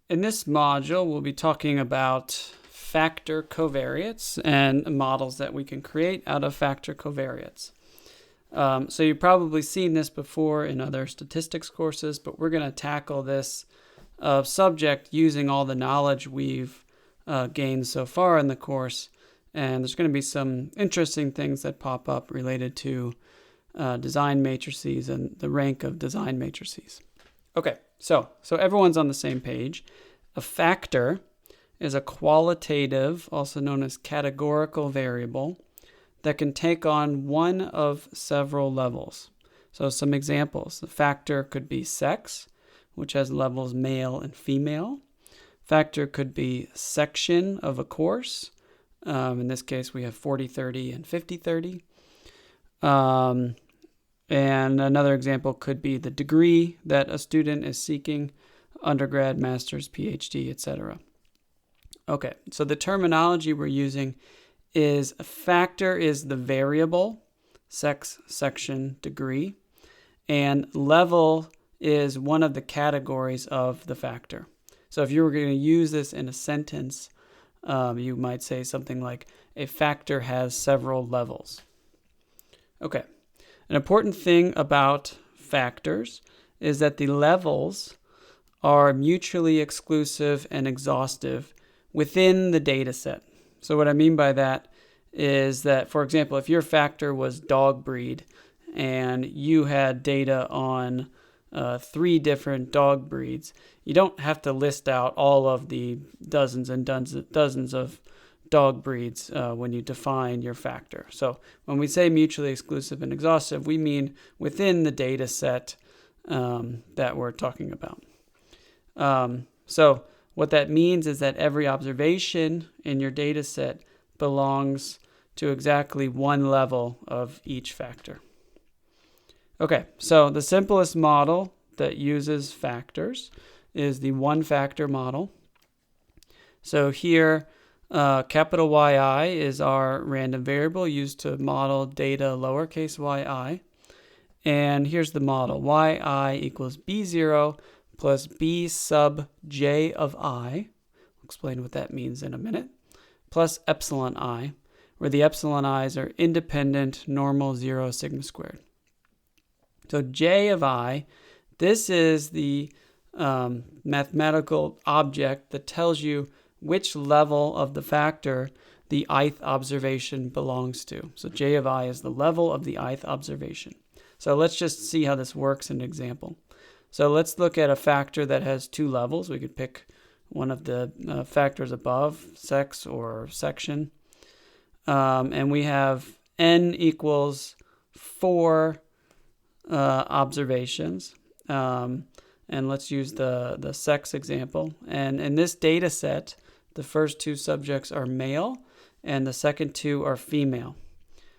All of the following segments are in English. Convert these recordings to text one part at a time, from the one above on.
In this module, we'll be talking about factor covariates and models that we can create out of factor covariates. So you've probably seen this before in other statistics courses, but we're going to tackle this subject using all the knowledge we've gained so far in the course. And there's going to be some interesting things that pop up related to design matrices and the rank of design matrices. Okay, so everyone's on the same page. A factor is a qualitative, also known as categorical variable, that can take on one of several levels. So some examples. The factor could be sex, which has levels male and female. Factor could be section of a course. In this case, we have 40-30 and 50-30. And another example could be the degree that a student is seeking, undergrad, master's, PhD, etc. Okay, so the terminology we're using is a factor is the variable, sex, section, degree, and level is one of the categories of the factor. So if you were going to use this in a sentence, you might say something like, a factor has several levels. Okay. An important thing about factors is that the levels are mutually exclusive and exhaustive within the data set. So what I mean by that is that, for example, if your factor was dog breed and you had data on 3 different dog breeds, you don't have to list out all of the dozens and dozens of dog breeds when you define your factor. So when we say mutually exclusive and exhaustive, we mean within the data set that we're talking about. So what that means is that every observation in your data set belongs to exactly one level of each factor. Okay, so the simplest model that uses factors is the one-factor model. So here, capital YI is our random variable used to model data lowercase yi. And here's the model. Yi equals B0 plus B sub j of I. I'll explain what that means in a minute. Plus epsilon I, where the epsilon i's are independent, normal, 0, sigma squared. So j of I, this is the mathematical object that tells you which level of the factor the ith observation belongs to. So j of I is the level of the ith observation. So let's just see how this works in an example. So let's look at a factor that has 2 levels. We could pick one of the factors above, sex or section. And we have n equals 4 observations. And let's use the sex example. And in this data set, the first 2 subjects are male and the second 2 are female.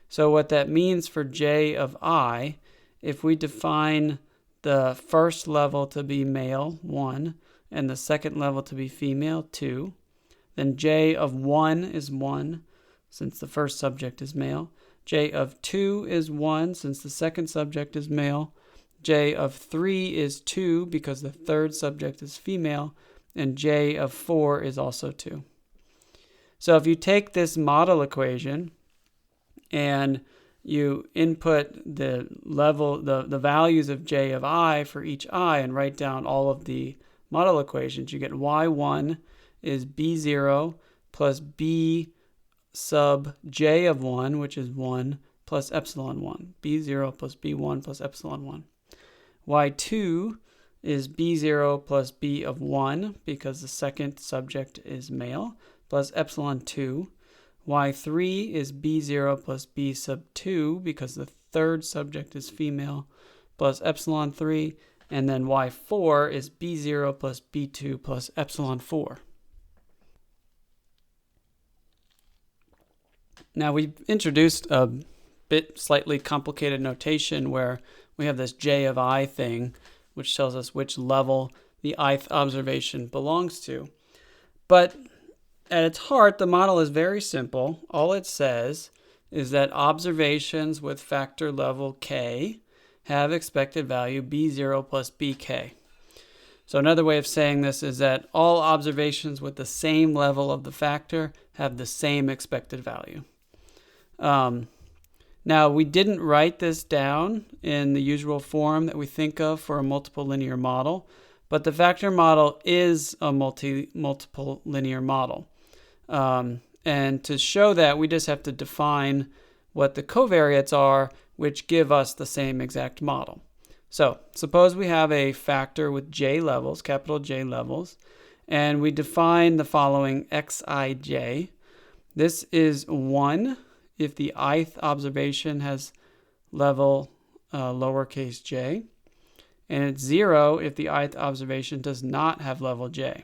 So what that means for j of I, if we define the first level to be male, 1, and the second level to be female, 2, then j of 1 is 1, since the first subject is male. J of 2 is 1, since the second subject is male. J of 3 is 2, because the third subject is female. And j of 4 is also 2. So if you take this model equation and you input the level, the values of j of I for each I and write down all of the model equations, you get y1 is b0 plus b sub j of 1, which is 1, plus epsilon 1. b0 plus b1 plus epsilon 1. y2 is b0 plus b of 1, because the second subject is male, plus epsilon 2. y3 is b0 plus b sub 2, because the third subject is female, plus epsilon 3. And then y4 is b0 plus b2 plus epsilon 4. Now we've introduced a bit slightly complicated notation where we have this j of I thing, which tells us which level the ith observation belongs to. But at its heart, the model is very simple. All it says is that observations with factor level k have expected value b0 plus bk. So another way of saying this is that all observations with the same level of the factor have the same expected value. Now, we didn't write this down in the usual form that we think of for a multiple linear model, but the factor model is a multiple linear model. And to show that, we just have to define what the covariates are, which give us the same exact model. So suppose we have a factor with j levels, capital J levels, and we define the following xij. This is 1 if the ith observation has level lowercase j, and it's 0 if the ith observation does not have level j.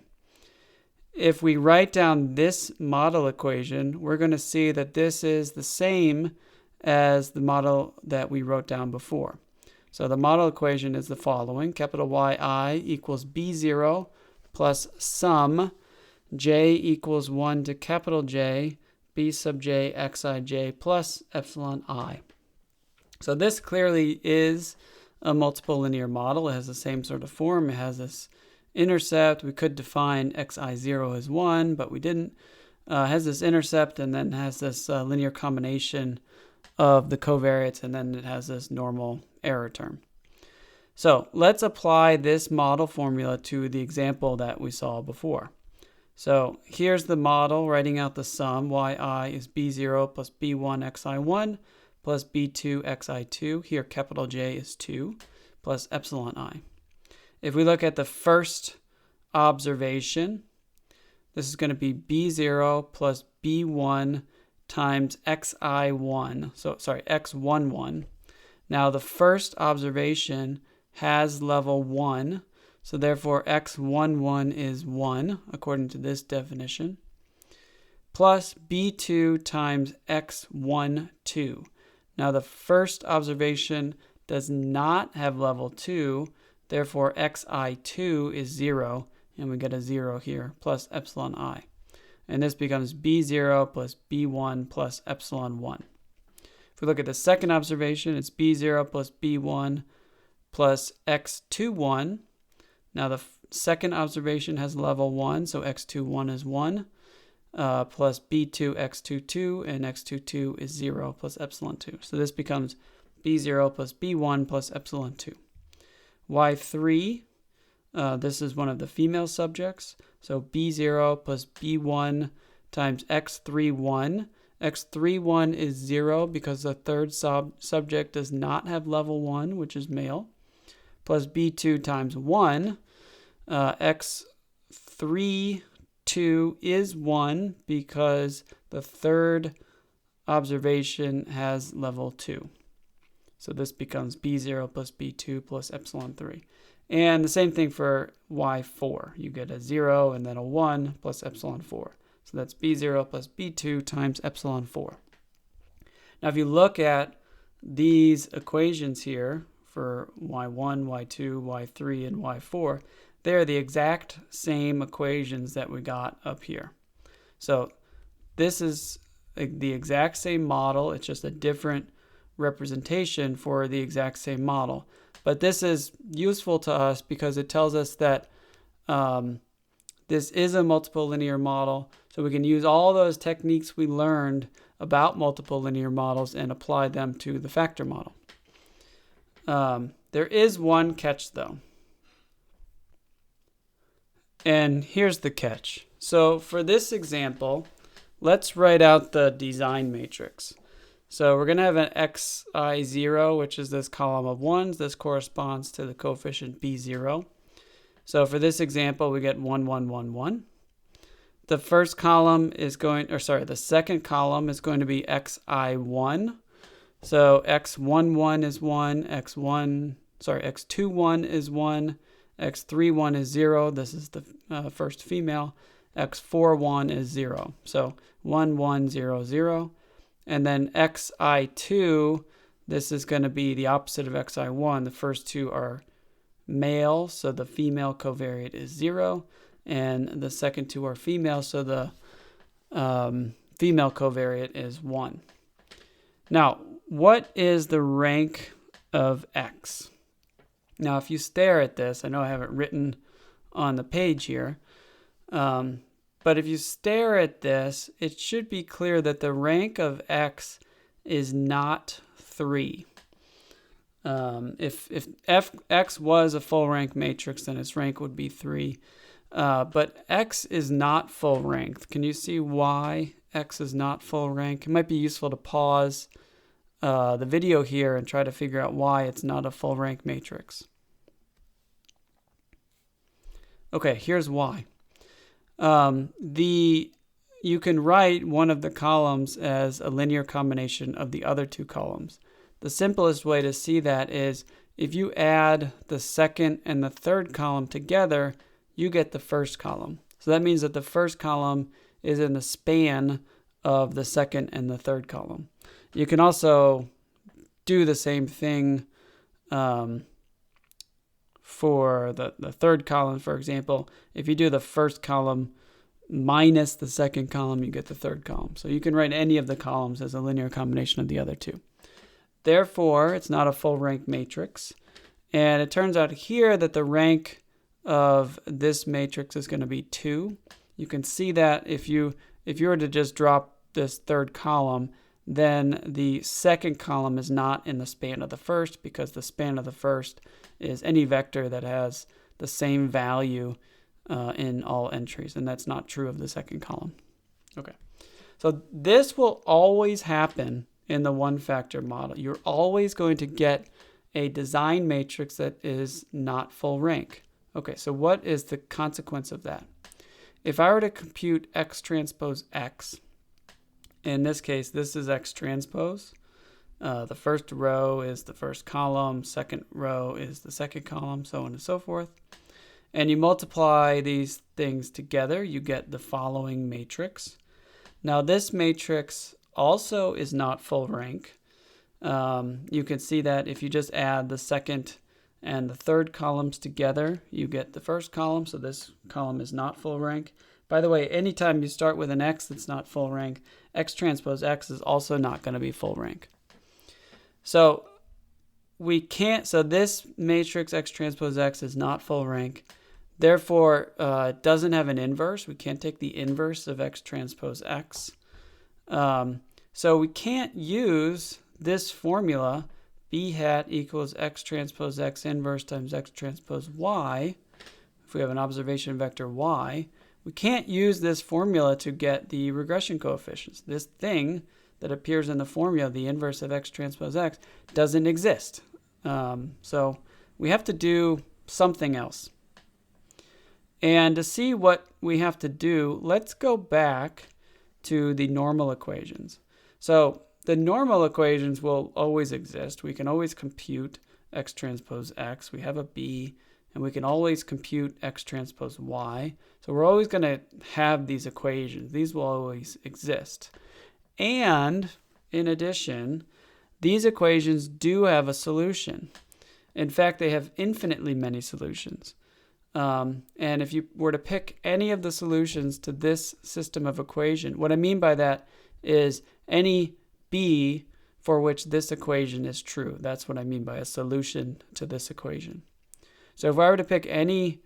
If we write down this model equation, we're going to see that this is the same as the model that we wrote down before. So the model equation is the following: capital Yi equals B0 plus sum j equals 1 to capital J b sub j xij plus epsilon I. So this clearly is a multiple linear model. It has the same sort of form. It has this intercept. We could define xi0 as 1, but we didn't. It has this intercept and then has this linear combination of the covariates, and then it has this normal error term. So let's apply this model formula to the example that we saw before. So here's the model writing out the sum. Yi is b0 plus b1 xi1 plus b2 xi2. Here capital J is 2 plus epsilon I. If we look at the first observation, this is going to be b0 plus b1 times xi1, so sorry, x11. Now the first observation has level 1, so therefore x11 is 1 according to this definition, plus b2 times x12. Now the first observation does not have level 2, therefore xi2 is 0, and we get a 0 here, plus epsilon I. And this becomes b0 plus b1 plus epsilon 1. If we look at the second observation, it's b0 plus b1 plus x21. Now the second observation has level 1, so x21 is 1, plus b2 x22, and x22 is 0 plus epsilon 2. So this becomes b0 plus b1 plus epsilon 2. y3, this is one of the female subjects. So b0 plus b1 times x31. x31 is 0 because the third subject does not have level 1, which is male, plus b2 times 1. x32 is 1 because the third observation has level 2. So this becomes b0 plus b2 plus epsilon 3. And the same thing for y4. You get a 0 and then a 1 plus epsilon 4. So that's b0 plus b2 times epsilon 4. Now if you look at these equations here for y1, y2, y3, and y4, they're the exact same equations that we got up here. So this is the exact same model. It's just a different representation for the exact same model. But this is useful to us because it tells us that this is a multiple linear model, so we can use all those techniques we learned about multiple linear models and apply them to the factor model. There is one catch though. And here's the catch. So for this example, let's write out the design matrix. So we're going to have an xi0, which is this column of 1s. This corresponds to the coefficient b0. So for this example, we get 1, 1, 1, 1. The first column is the second column is going to be xi1. So x11 is 1, x21 is 1, x31 is 0. This is the first female. x41 is 0. So 1, 1, 0, 0. And then xi2, this is going to be the opposite of xi1. The first two are male, so the female covariate is 0. And the second two are female, so the female covariate is 1. Now, what is the rank of x? Now, if you stare at this, I know I have it written on the page here. But if you stare at this, it should be clear that the rank of X is not 3. If X was a full rank matrix, then its rank would be 3. But X is not full rank. Can you see why X is not full rank? It might be useful to pause the video here and try to figure out why it's not a full rank matrix. Okay, here's why. You can write one of the columns as a linear combination of the other two columns. The simplest way to see that is if you add the second and the third column together, you get the first column. So that means that the first column is in the span of the second and the third column. You can also do the same thing for the third column, for example. If you do the first column minus the second column, you get the third column. So you can write any of the columns as a linear combination of the other two. Therefore, it's not a full rank matrix. And it turns out here that the rank of this matrix is going to be 2. You can see that if you were to just drop this third column, then the second column is not in the span of the first, because the span of the first is any vector that has the same value in all entries, and that's not true of the second column. Okay, so this will always happen in the one-factor model. You're always going to get a design matrix that is not full rank. Okay, so what is the consequence of that? If I were to compute X transpose X, in this case, this is X transpose. The first row is the first column, second row is the second column, so on and so forth. And you multiply these things together, you get the following matrix. Now this matrix also is not full rank. You can see that if you just add the second and the third columns together, you get the first column, so this column is not full rank. By the way, anytime you start with an X that's not full rank, X transpose X is also not going to be full rank. So this matrix X transpose X is not full rank. Therefore, it doesn't have an inverse. We can't take the inverse of X transpose X. So we can't use this formula, B hat equals X transpose X inverse times X transpose Y. If we have an observation vector Y, we can't use this formula to get the regression coefficients. This thing that appears in the formula, the inverse of X transpose X, doesn't exist. So we have to do something else. And to see what we have to do, let's go back to the normal equations. So the normal equations will always exist. We can always compute X transpose X. We have a B, and we can always compute X transpose Y. So we're always going to have these equations. These will always exist. And in addition, these equations do have a solution. In fact, they have infinitely many solutions. And if you were to pick any of the solutions to this system of equation, what I mean by that is any B for which this equation is true. That's what I mean by a solution to this equation. So if I were to pick any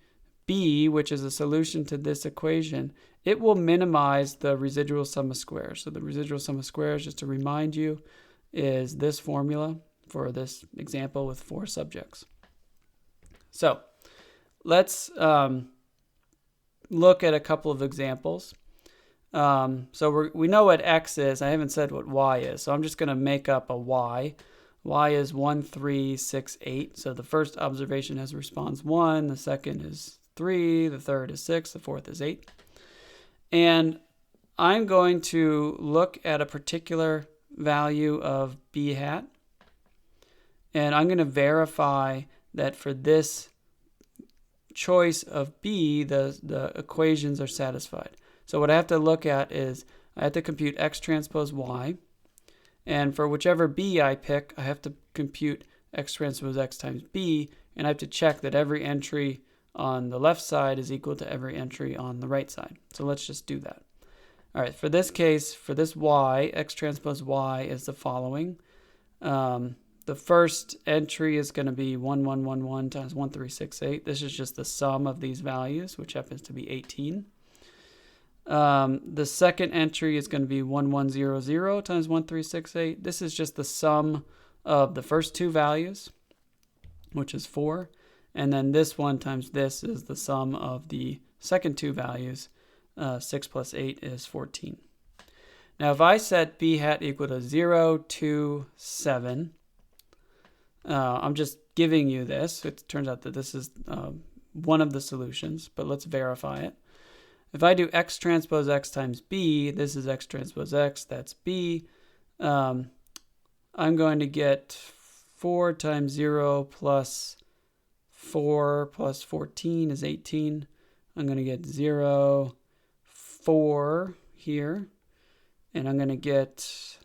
B, which is a solution to this equation, it will minimize the residual sum of squares. So the residual sum of squares, just to remind you, is this formula for this example with 4 subjects. So let's look at a couple of examples. So we know what X is. I haven't said what Y is, so I'm just going to make up a Y. Y is 1, 3, 6, 8. So the first observation has response 1, the second is 3, the third is 6, the fourth is 8. And I'm going to look at a particular value of B hat, and I'm going to verify that for this choice of B, the equations are satisfied. So what I have to look at is I have to compute X transpose Y, and for whichever B I pick, I have to compute X transpose X times B, and I have to check that every entry on the left side is equal to every entry on the right side. So let's just do that. All right, for this case, for this Y, X transpose Y is the following. The first entry is going to be 1111 times 1368. This is just the sum of these values, which happens to be 18. The second entry is going to be 1100 times 1368. This is just the sum of the first two values, which is 4. And then this one times this is the sum of the second two values. 6 plus 8 is 14. Now, if I set b hat equal to 0, 2, 7, I'm just giving you this. It turns out that this is one of the solutions, but let's verify it. If I do x transpose x times b, this is x transpose x, that's b. I'm going to get 4 times 0 plus 4 plus 14 is 18. I'm going to get 0, 4 here, and I'm going to get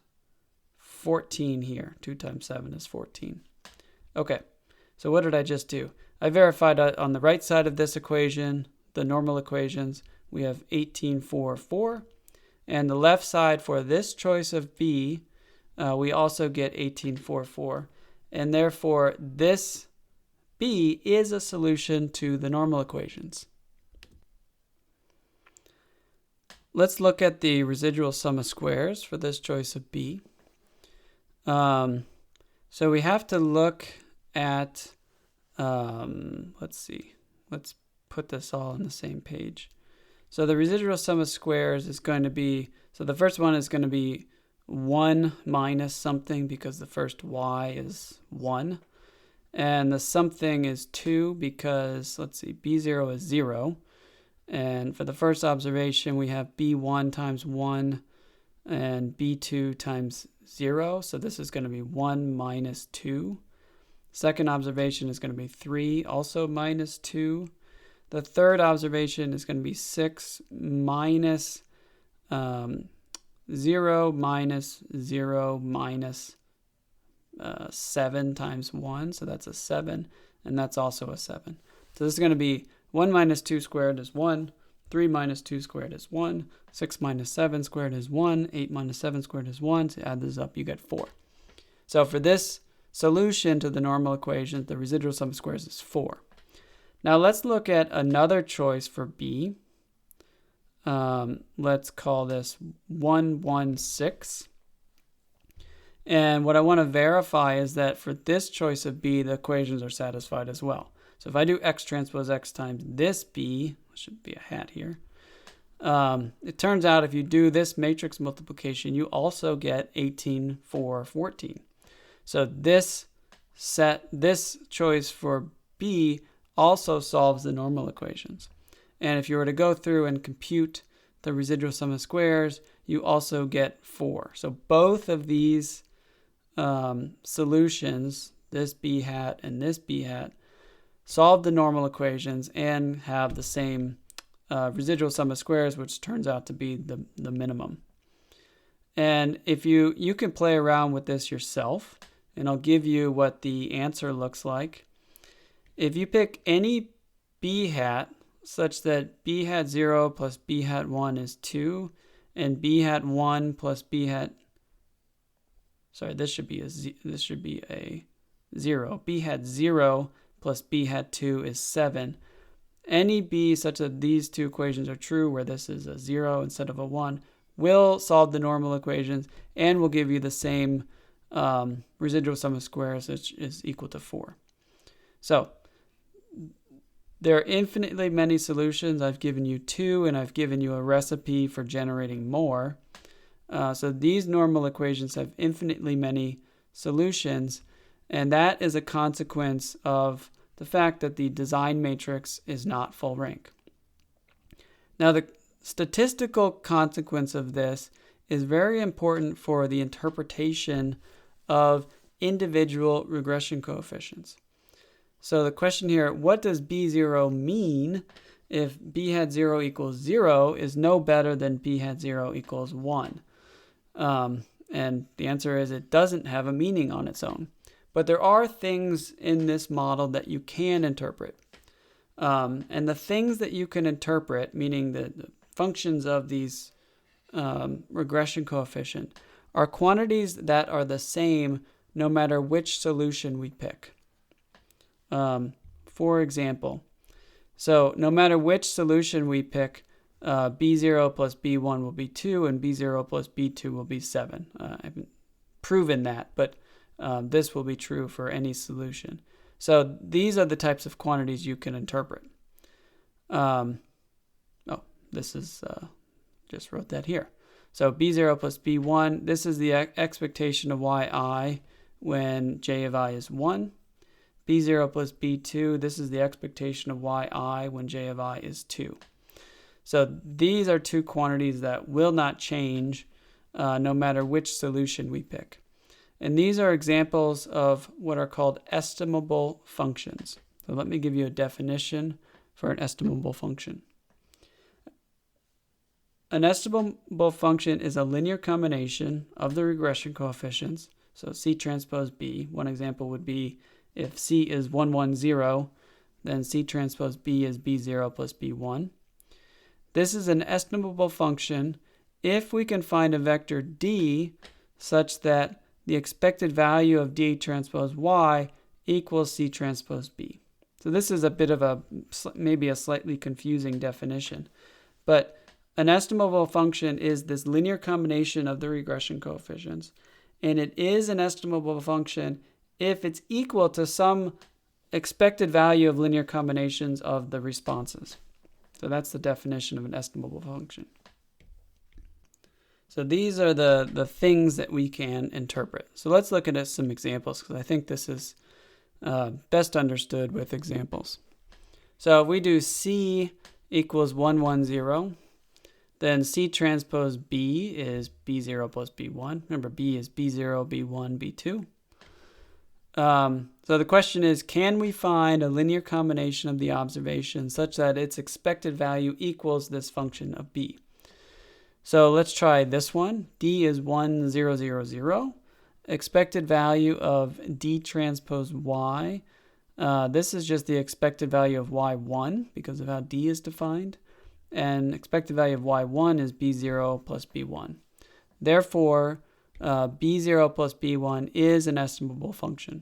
14 here. 2 times 7 is 14. Okay, so what did I just do? I verified on the right side of this equation, the normal equations, we have 18, 4, 4. And the left side for this choice of b, we also get 18, 4, 4. And therefore, this b is a solution to the normal equations. Let's look at the residual sum of squares for this choice of b. So we have to look at, let's see, let's put this all on the same page. So the residual sum of squares is going to be, so the first one is going to be 1 minus something because the first y is 1. And the something is 2 because, let's see, b0 is 0. And for the first observation, we have b1 times 1 and b2 times 0. So this is going to be 1 minus 2. Second observation is going to be 3, also minus 2. The third observation is going to be 6 minus 0 minus 0 minus 7 times 1. So that's a 7, and that's also a 7. So this is going to be 1 minus 2 squared is 1. 3 minus 2 squared is 1. 6 minus 7 squared is 1. 8 minus 7 squared is 1. So add this up, you get 4. So for this solution to the normal equation, the residual sum of squares is 4. Now let's look at another choice for b. Let's call this 116. And what I want to verify is that for this choice of b, the equations are satisfied as well. So if I do x transpose x times this b, should be a hat here. It turns out if you do this matrix multiplication, you also get 18, 4, 14. So this choice for b also solves the normal equations. And if you were to go through and compute the residual sum of squares, you also get 4. So both of these solutions, this b hat and this b hat, solve the normal equations and have the same residual sum of squares, which turns out to be the minimum. And if you can play around with this yourself, and I'll give you what the answer looks like. If you pick any b hat such that b hat 0 plus b hat 1 is 2, and b hat 1 plus b hat, sorry, this should be a 0. B hat 0 plus b hat 2 is 7. Any b such that these two equations are true, where this is a 0 instead of a 1, will solve the normal equations and will give you the same residual sum of squares, which is equal to 4. So there are infinitely many solutions. I've given you 2, and I've given you a recipe for generating more. So these normal equations have infinitely many solutions, and that is a consequence of the fact that the design matrix is not full rank. Now, the statistical consequence of this is very important for the interpretation of individual regression coefficients. So the question here, what does b0 mean if b hat 0 equals 0 is no better than b hat 0 equals 1? And the answer is it doesn't have a meaning on its own. But there are things in this model that you can interpret. And the things that you can interpret, meaning the functions of these regression coefficient, are quantities that are the same no matter which solution we pick. For example, so no matter which solution we pick, b0 plus b1 will be 2, and b0 plus b2 will be 7. I haven't proven that, but this will be true for any solution. So these are the types of quantities you can interpret. This is, just wrote that here. So b0 plus b1, this is the expectation of yi when j of I is 1. b0 plus b2, this is the expectation of yi when j of I is 2. So these are two quantities that will not change no matter which solution we pick. And these are examples of what are called estimable functions. So let me give you a definition for an estimable function. An estimable function is a linear combination of the regression coefficients. So C transpose B. One example would be if C is 1, 1, 0, then C transpose B is B0 plus B1. This is an estimable function if we can find a vector D such that the expected value of D transpose Y equals C transpose B. So this is a bit of maybe a slightly confusing definition, but an estimable function is this linear combination of the regression coefficients, and it is an estimable function if it's equal to some expected value of linear combinations of the responses. So that's the definition of an estimable function. So these are the things that we can interpret. So let's look at some examples, because I think this is best understood with examples. So if we do C equals 1, 1, 0, then C transpose B is B0 plus B1. Remember, B is B0, B1, B2. So the question is, can we find a linear combination of the observations such that its expected value equals this function of B? So let's try this one. D is 1, 0, 0, 0. Expected value of D transpose Y. This is just the expected value of Y1 because of how D is defined. And expected value of y1 is b0 plus b1. Therefore, b0 plus b1 is an estimable function.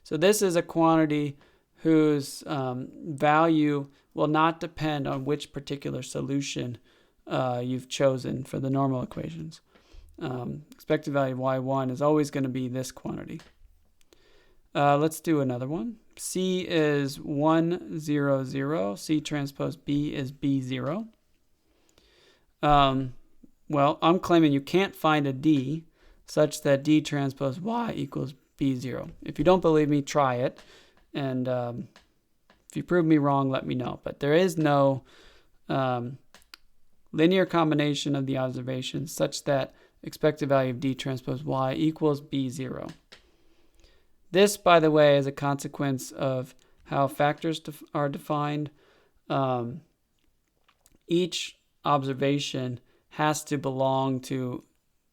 So this is a quantity whose value will not depend on which particular solution you've chosen for the normal equations. Expected value of y1 is always going to be this quantity. Let's do another one. C is 1, 0, 0. C transpose B is B0. Well, I'm claiming you can't find a D such that D transpose Y equals B0. If you don't believe me, try it. And if you prove me wrong, let me know. But there is no linear combination of the observations such that expected value of D transpose Y equals B0. This, by the way, is a consequence of how factors are defined. Each observation has to belong to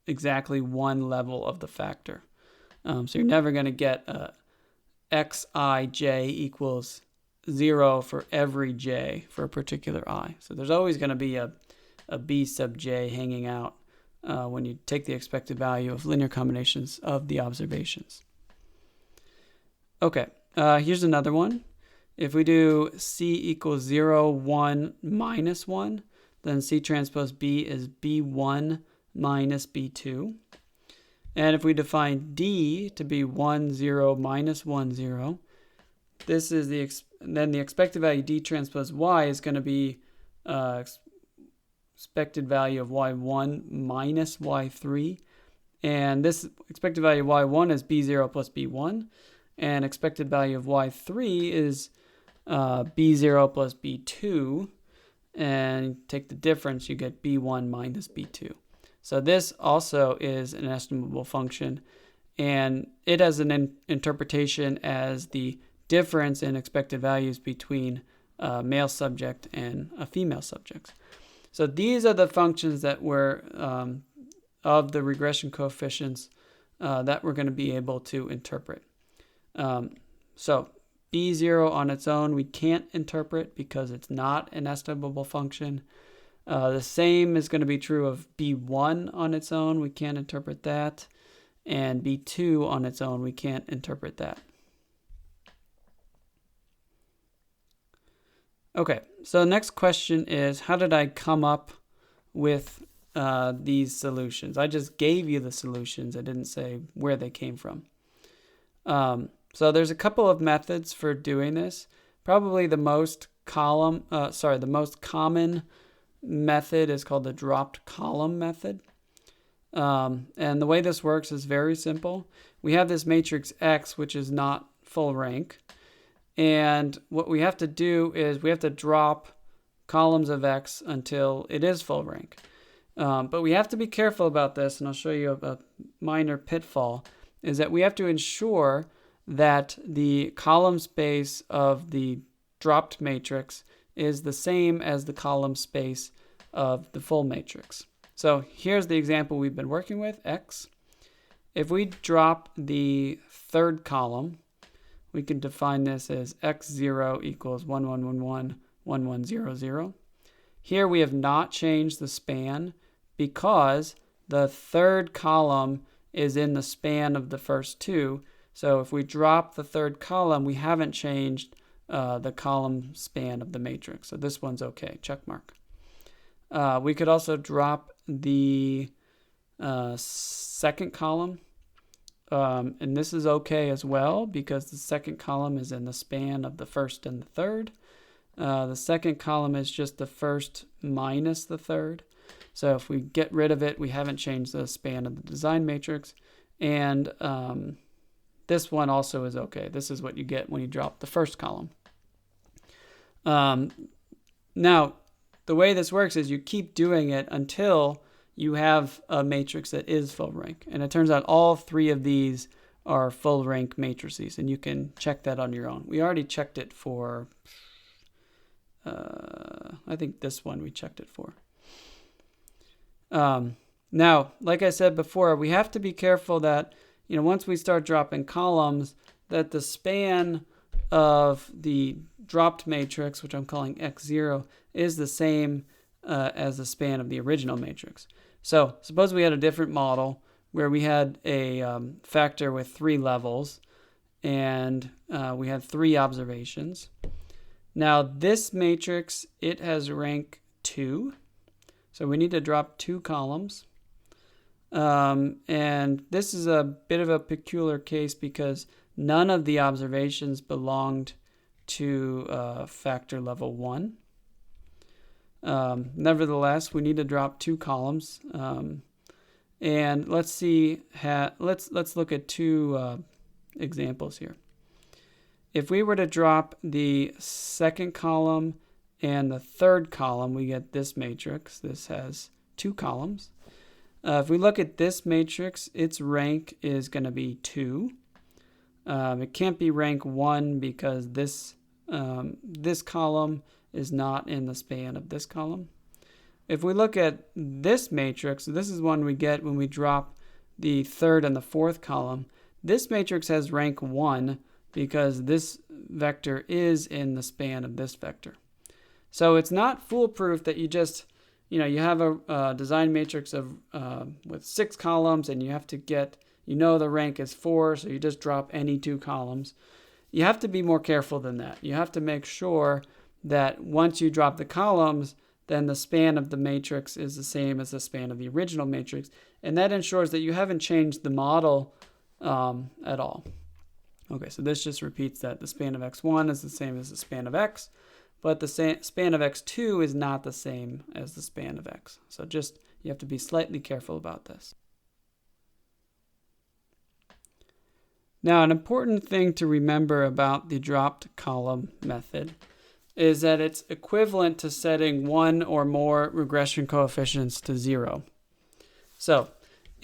exactly one level of the factor. So you're never going to get xij equals 0 for every j for a particular I. So there's always going to be a b sub j hanging out when you take the expected value of linear combinations of the observations. Okay, here's another one. If we do C equals 0, 1, minus 1, then C transpose B is B1 minus B2. And if we define D to be 1, 0, minus 1, 0, this is then the expected value D transpose Y is going to be expected value of Y1 minus Y3. And this expected value of Y1 is B0 plus B1. And expected value of y3 is b0 plus b2, and take the difference, you get b1 minus b2. So this also is an estimable function, and it has an interpretation as the difference in expected values between a male subject and a female subject. So these are the functions that were of the regression coefficients that we're going to be able to interpret. So b0 on its own we can't interpret because it's not an estimable function. The same is going to be true of b1 on its own. We can't interpret that. and B2 on its own, we can't interpret that. Okay, so the next question is, how did I come up with these solutions? I just gave you the solutions. I didn't say where they came from. So there's a couple of methods for doing this. Probably the most common method is called the dropped column method. And the way this works is very simple. We have this matrix X, which is not full rank. And what we have to do is we have to drop columns of X until it is full rank. But we have to be careful about this, and I'll show you a minor pitfall, is that we have to ensure that the column space of the dropped matrix is the same as the column space of the full matrix. So here's the example we've been working with, X. If we drop the third column, we can define this as x0 equals 1, 1, 1, 1, 1, 1, 0, 0. Here we have not changed the span because the third column is in the span of the first two. So if we drop the third column, we haven't changed the column span of the matrix. So this one's okay, check mark. We could also drop the second column. And this is okay as well because the second column is in the span of the first and the third. The second column is just the first minus the third. So if we get rid of it, we haven't changed the span of the design matrix. And this one also is okay. This is what you get when you drop the first column. Now, the way this works is you keep doing it until you have a matrix that is full rank. And it turns out all three of these are full rank matrices, and you can check that on your own. We already checked it for, I think this one we checked it for. Now, like I said before, we have to be careful that, once we start dropping columns, that the span of the dropped matrix, which I'm calling x0, is the same as the span of the original matrix. So suppose we had a different model where we had a factor with 3 levels and we had 3 observations. Now this matrix, it has rank 2. So we need to drop 2 columns. And this is a bit of a peculiar case because none of the observations belonged to factor level 1. Nevertheless, we need to drop 2 columns, and let's see. Let's look at 2 examples here. If we were to drop the second column and the third column, we get this matrix. This has 2 columns. If we look at this matrix, its rank is going to be 2. It can't be rank 1 because this column is not in the span of this column. If we look at this matrix, this is one we get when we drop the third and the fourth column. This matrix has rank 1 because this vector is in the span of this vector. So it's not foolproof that you just, you have a design matrix of with 6 columns and you have to get, the rank is 4, so you just drop any 2 columns. You have to be more careful than that. You have to make sure that once you drop the columns, then the span of the matrix is the same as the span of the original matrix. And that ensures that you haven't changed the model at all. Okay, so this just repeats that the span of x1 is the same as the span of x, but the span of x2 is not the same as the span of x. So you have to be slightly careful about this. Now, an important thing to remember about the dropped column method is that it's equivalent to setting 1 or more regression coefficients to 0. So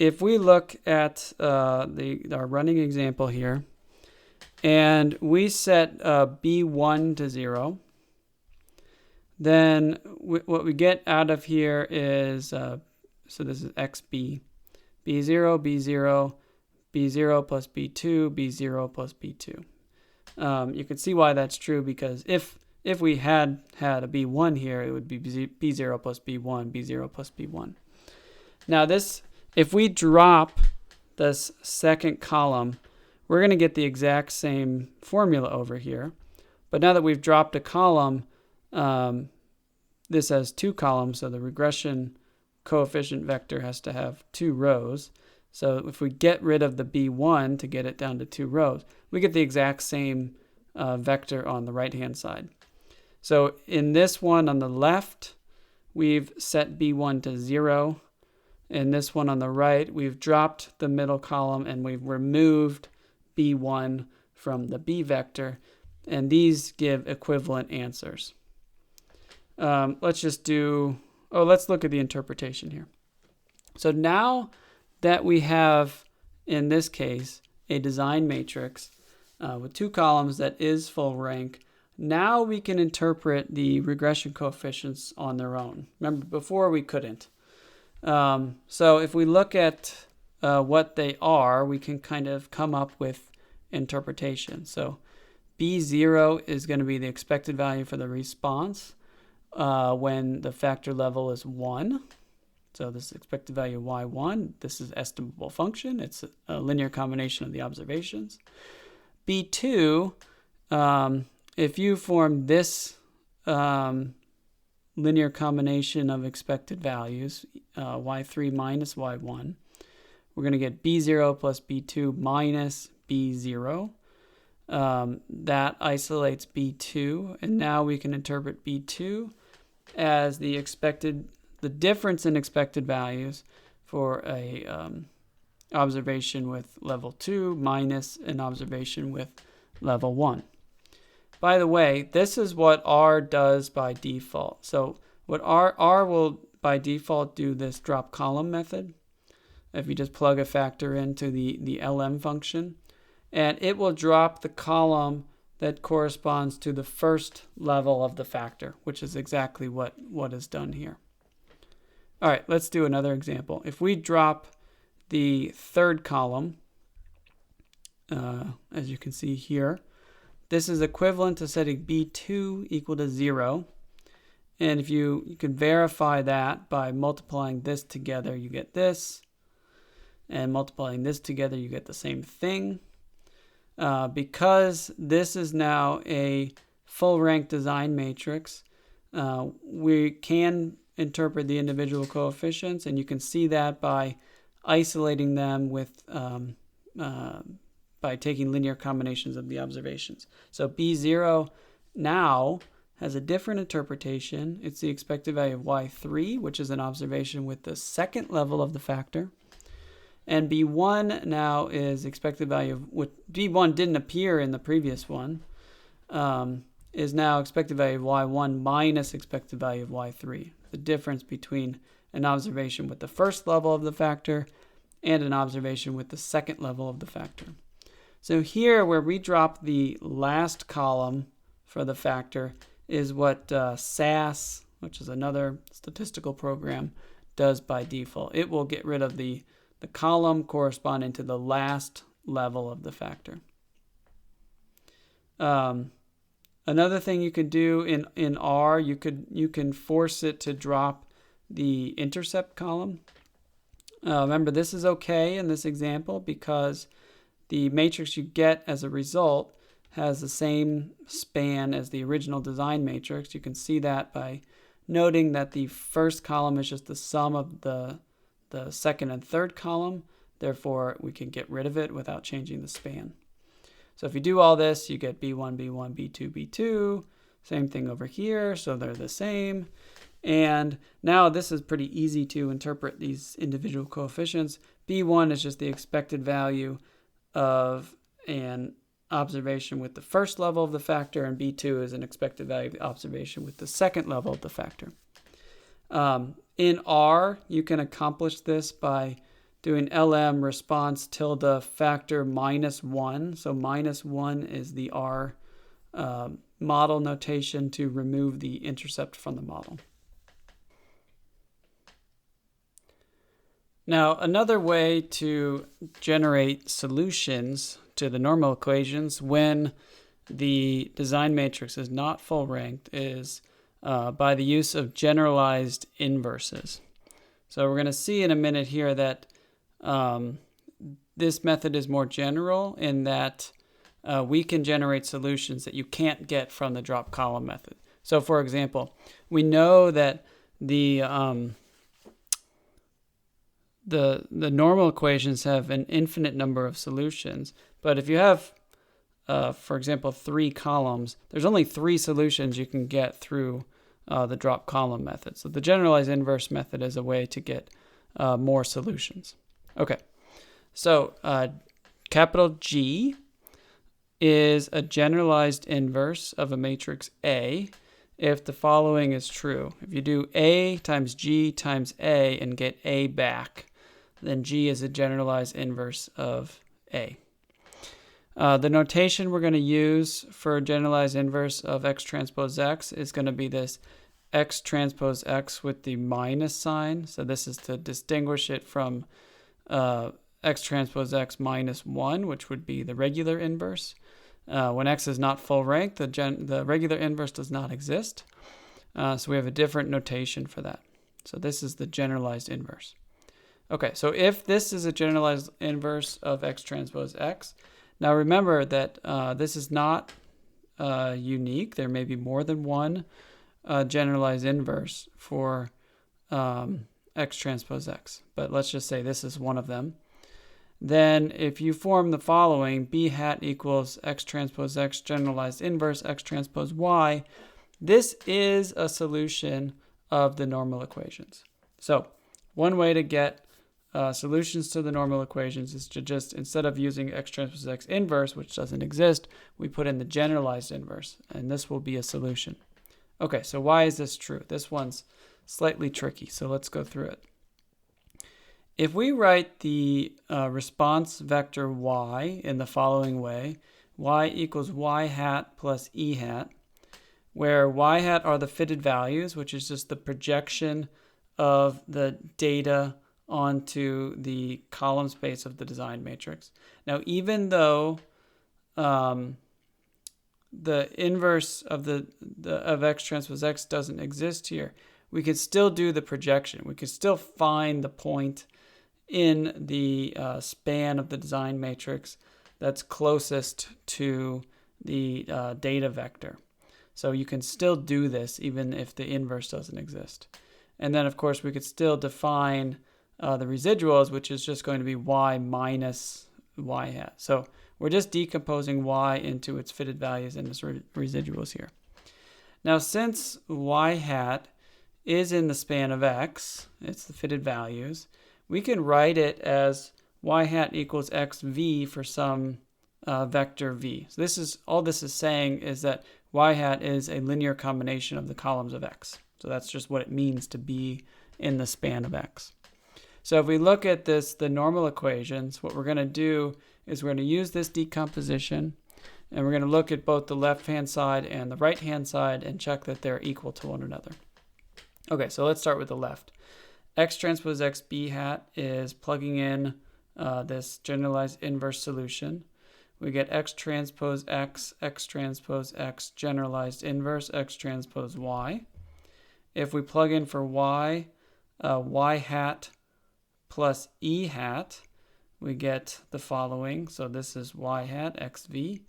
if we look at our running example here, and we set B1 to 0, then what we get out of here is, so this is XB, B0, B0, B0 plus B2, B0 plus B2. You can see why that's true because if we had a B1 here, it would be B0 plus B1, B0 plus B1. Now if we drop this second column, we're going to get the exact same formula over here. But now that we've dropped a column, this has 2 columns, so the regression coefficient vector has to have 2 rows. So if we get rid of the B1 to get it down to 2 rows, we get the exact same vector on the right-hand side. So in this one on the left, we've set B1 to 0. In this one on the right, we've dropped the middle column and we've removed B1 from the B vector. And these give equivalent answers. Let's look at the interpretation here. So now that we have, in this case, a design matrix with 2 columns that is full rank, now we can interpret the regression coefficients on their own. Remember, before we couldn't. So if we look at what they are, we can kind of come up with interpretation. So B0 is going to be the expected value for the response when the factor level is 1. So this is expected value y1. This is estimable function. It's a linear combination of the observations. B2, if you form this linear combination of expected values, y3 minus y1, we're going to get B0 plus B2 minus B0. That isolates B2, and now we can interpret B2 as the difference in expected values for a observation with level 2 minus an observation with level 1. By the way, this is what R does by default. So what R will by default do this drop column method. If you just plug a factor into the LM function, and it will drop the column that corresponds to the first level of the factor, which is exactly what is done here. All right, let's do another example. If we drop the third column, as you can see here, this is equivalent to setting B2 equal to 0. And if you can verify that by multiplying this together, you get this. And multiplying this together, you get the same thing. Because this is now a full rank design matrix, we can interpret the individual coefficients, and you can see that by isolating them with by taking linear combinations of the observations. So B0 now has a different interpretation. It's the expected value of y3, which is an observation with the second level of the factor. And B1 now is expected value of what B1 didn't appear in the previous one, is now expected value of y1 minus expected value of y3. The difference between an observation with the first level of the factor and an observation with the second level of the factor. So here, where we drop the last column for the factor, is what SAS, which is another statistical program, does by default. It will get rid of the column corresponding to the last level of the factor. Another thing you could do in R, you can force it to drop the intercept column. Remember, this is okay in this example because the matrix you get as a result has the same span as the original design matrix. You can see that by noting that the first column is just the sum of the second and third column. Therefore, we can get rid of it without changing the span. So if you do all this, you get B1, B1, B2, B2. Same thing over here, so they're the same. And now this is pretty easy to interpret these individual coefficients. B1 is just the expected value of an observation with the first level of the factor, and B2 is an expected value of the observation with the second level of the factor. In R, you can accomplish this by doing LM response tilde factor -1. So -1 is the R model notation to remove the intercept from the model. Now, another way to generate solutions to the normal equations when the design matrix is not full ranked is by the use of generalized inverses. So we're going to see in a minute here that this method is more general in that we can generate solutions that you can't get from the drop column method. So for example, we know that the normal equations have an infinite number of solutions, but if you have, for example, 3 columns, there's only 3 solutions you can get through the drop column method. So the generalized inverse method is a way to get more solutions. Okay, so capital G is a generalized inverse of a matrix A if the following is true. If you do A times G times A and get A back, then G is a generalized inverse of A. The notation we're going to use for generalized inverse of X transpose X is going to be this X transpose X with the minus sign. So this is to distinguish it from X transpose X minus 1, which would be the regular inverse. When X is not full rank, the regular inverse does not exist. So we have a different notation for that. So this is the generalized inverse. Okay, so if this is a generalized inverse of X transpose X, now remember that this is not unique. There may be more than one generalized inverse for X transpose X, but let's just say this is one of them. Then if you form the following, B hat equals X transpose X generalized inverse X transpose Y, this is a solution of the normal equations. So one way to get solutions to the normal equations is to just, instead of using X transpose X inverse, which doesn't exist, we put in the generalized inverse, and this will be a solution. Okay, so why is this true? This one's slightly tricky, so let's go through it. If we write the response vector y in the following way, y equals y hat plus e hat, where y hat are the fitted values, which is just the projection of the data onto the column space of the design matrix. Now, even though the inverse of of X transpose X doesn't exist here, we could still do the projection. We could still find the point in the span of the design matrix that's closest to the data vector. So you can still do this even if the inverse doesn't exist. And then, of course, we could still define the residuals, which is just going to be y minus y hat. So we're just decomposing y into its fitted values and its residuals here. Now, since y hat is in the span of X, it's the fitted values, we can write it as y hat equals xv for some vector v. So this is all this is saying is that y hat is a linear combination of the columns of X. So that's just what it means to be in the span of X. So if we look at this, the normal equations, what we're going to do is we're going to use this decomposition, and we're going to look at both the left-hand side and the right-hand side and check that they're equal to one another. Okay, so let's start with the left. X transpose X B hat is plugging in this generalized inverse solution. We get X transpose X, X transpose X, generalized inverse, X transpose Y. If we plug in for Y, Y hat plus E hat, we get the following. So this is Y hat, XV,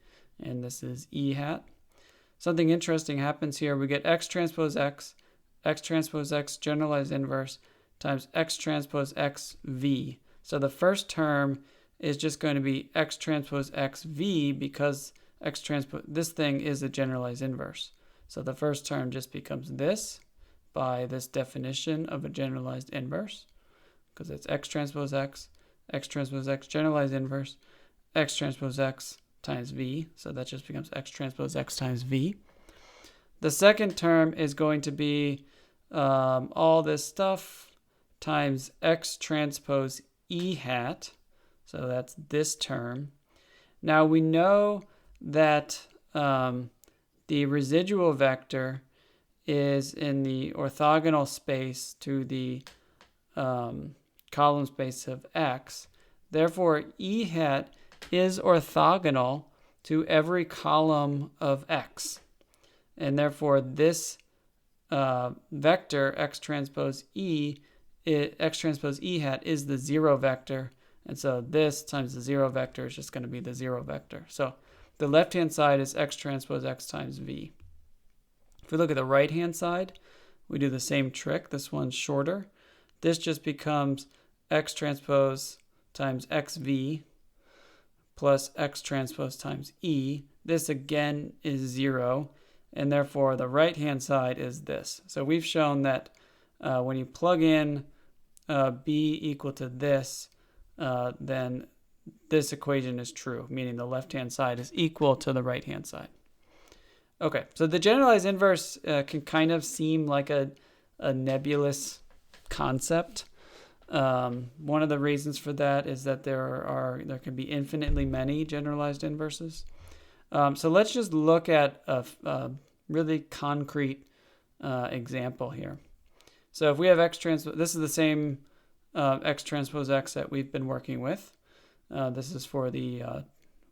and this is E hat. Something interesting happens here. We get X transpose X, X transpose X, generalized inverse, times X transpose X V. So the first term is just going to be X transpose X V because X transpose, this thing is a generalized inverse. So the first term just becomes this by this definition of a generalized inverse, because it's X transpose X, X transpose X, generalized inverse, X transpose X times V. So that just becomes X transpose X times V. The second term is going to be all this stuff times X transpose E hat. So that's this term. Now we know that the residual vector is in the orthogonal space to the column space of X. Therefore, E hat is orthogonal to every column of X. And therefore, this vector X transpose E hat is the zero vector, And so this times the 0 vector is just going to be the 0 vector. So the left-hand side is x transpose x times v. If we look at the right-hand side, we do the same trick. This one's shorter. This just becomes x transpose times xv plus x transpose times e. This again is 0, and therefore the right-hand side is this. So we've shown that when you plug in b equal to this, then this equation is true, meaning the left-hand side is equal to the right-hand side. Okay, so the generalized inverse can kind of seem like a nebulous concept. One of the reasons for that is that there can be infinitely many generalized inverses. So let's just look at a really concrete example here. So if we have x transpose, this is the same x transpose x that we've been working with. This is for the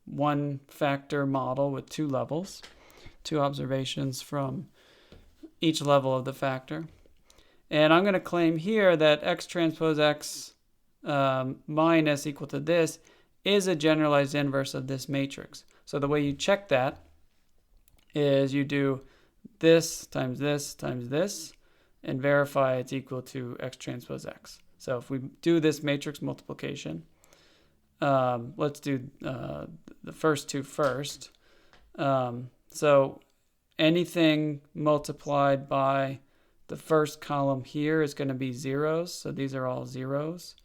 one factor model with 2 levels, 2 observations from each level of the factor. And I'm going to claim here that x transpose x minus equal to this is a generalized inverse of this matrix. So the way you check that is you do this times this times this and verify it's equal to x transpose x. So if we do this matrix multiplication, let's do the first 2 first. So anything multiplied by the first column here is going to be zeros. So these are all zeros.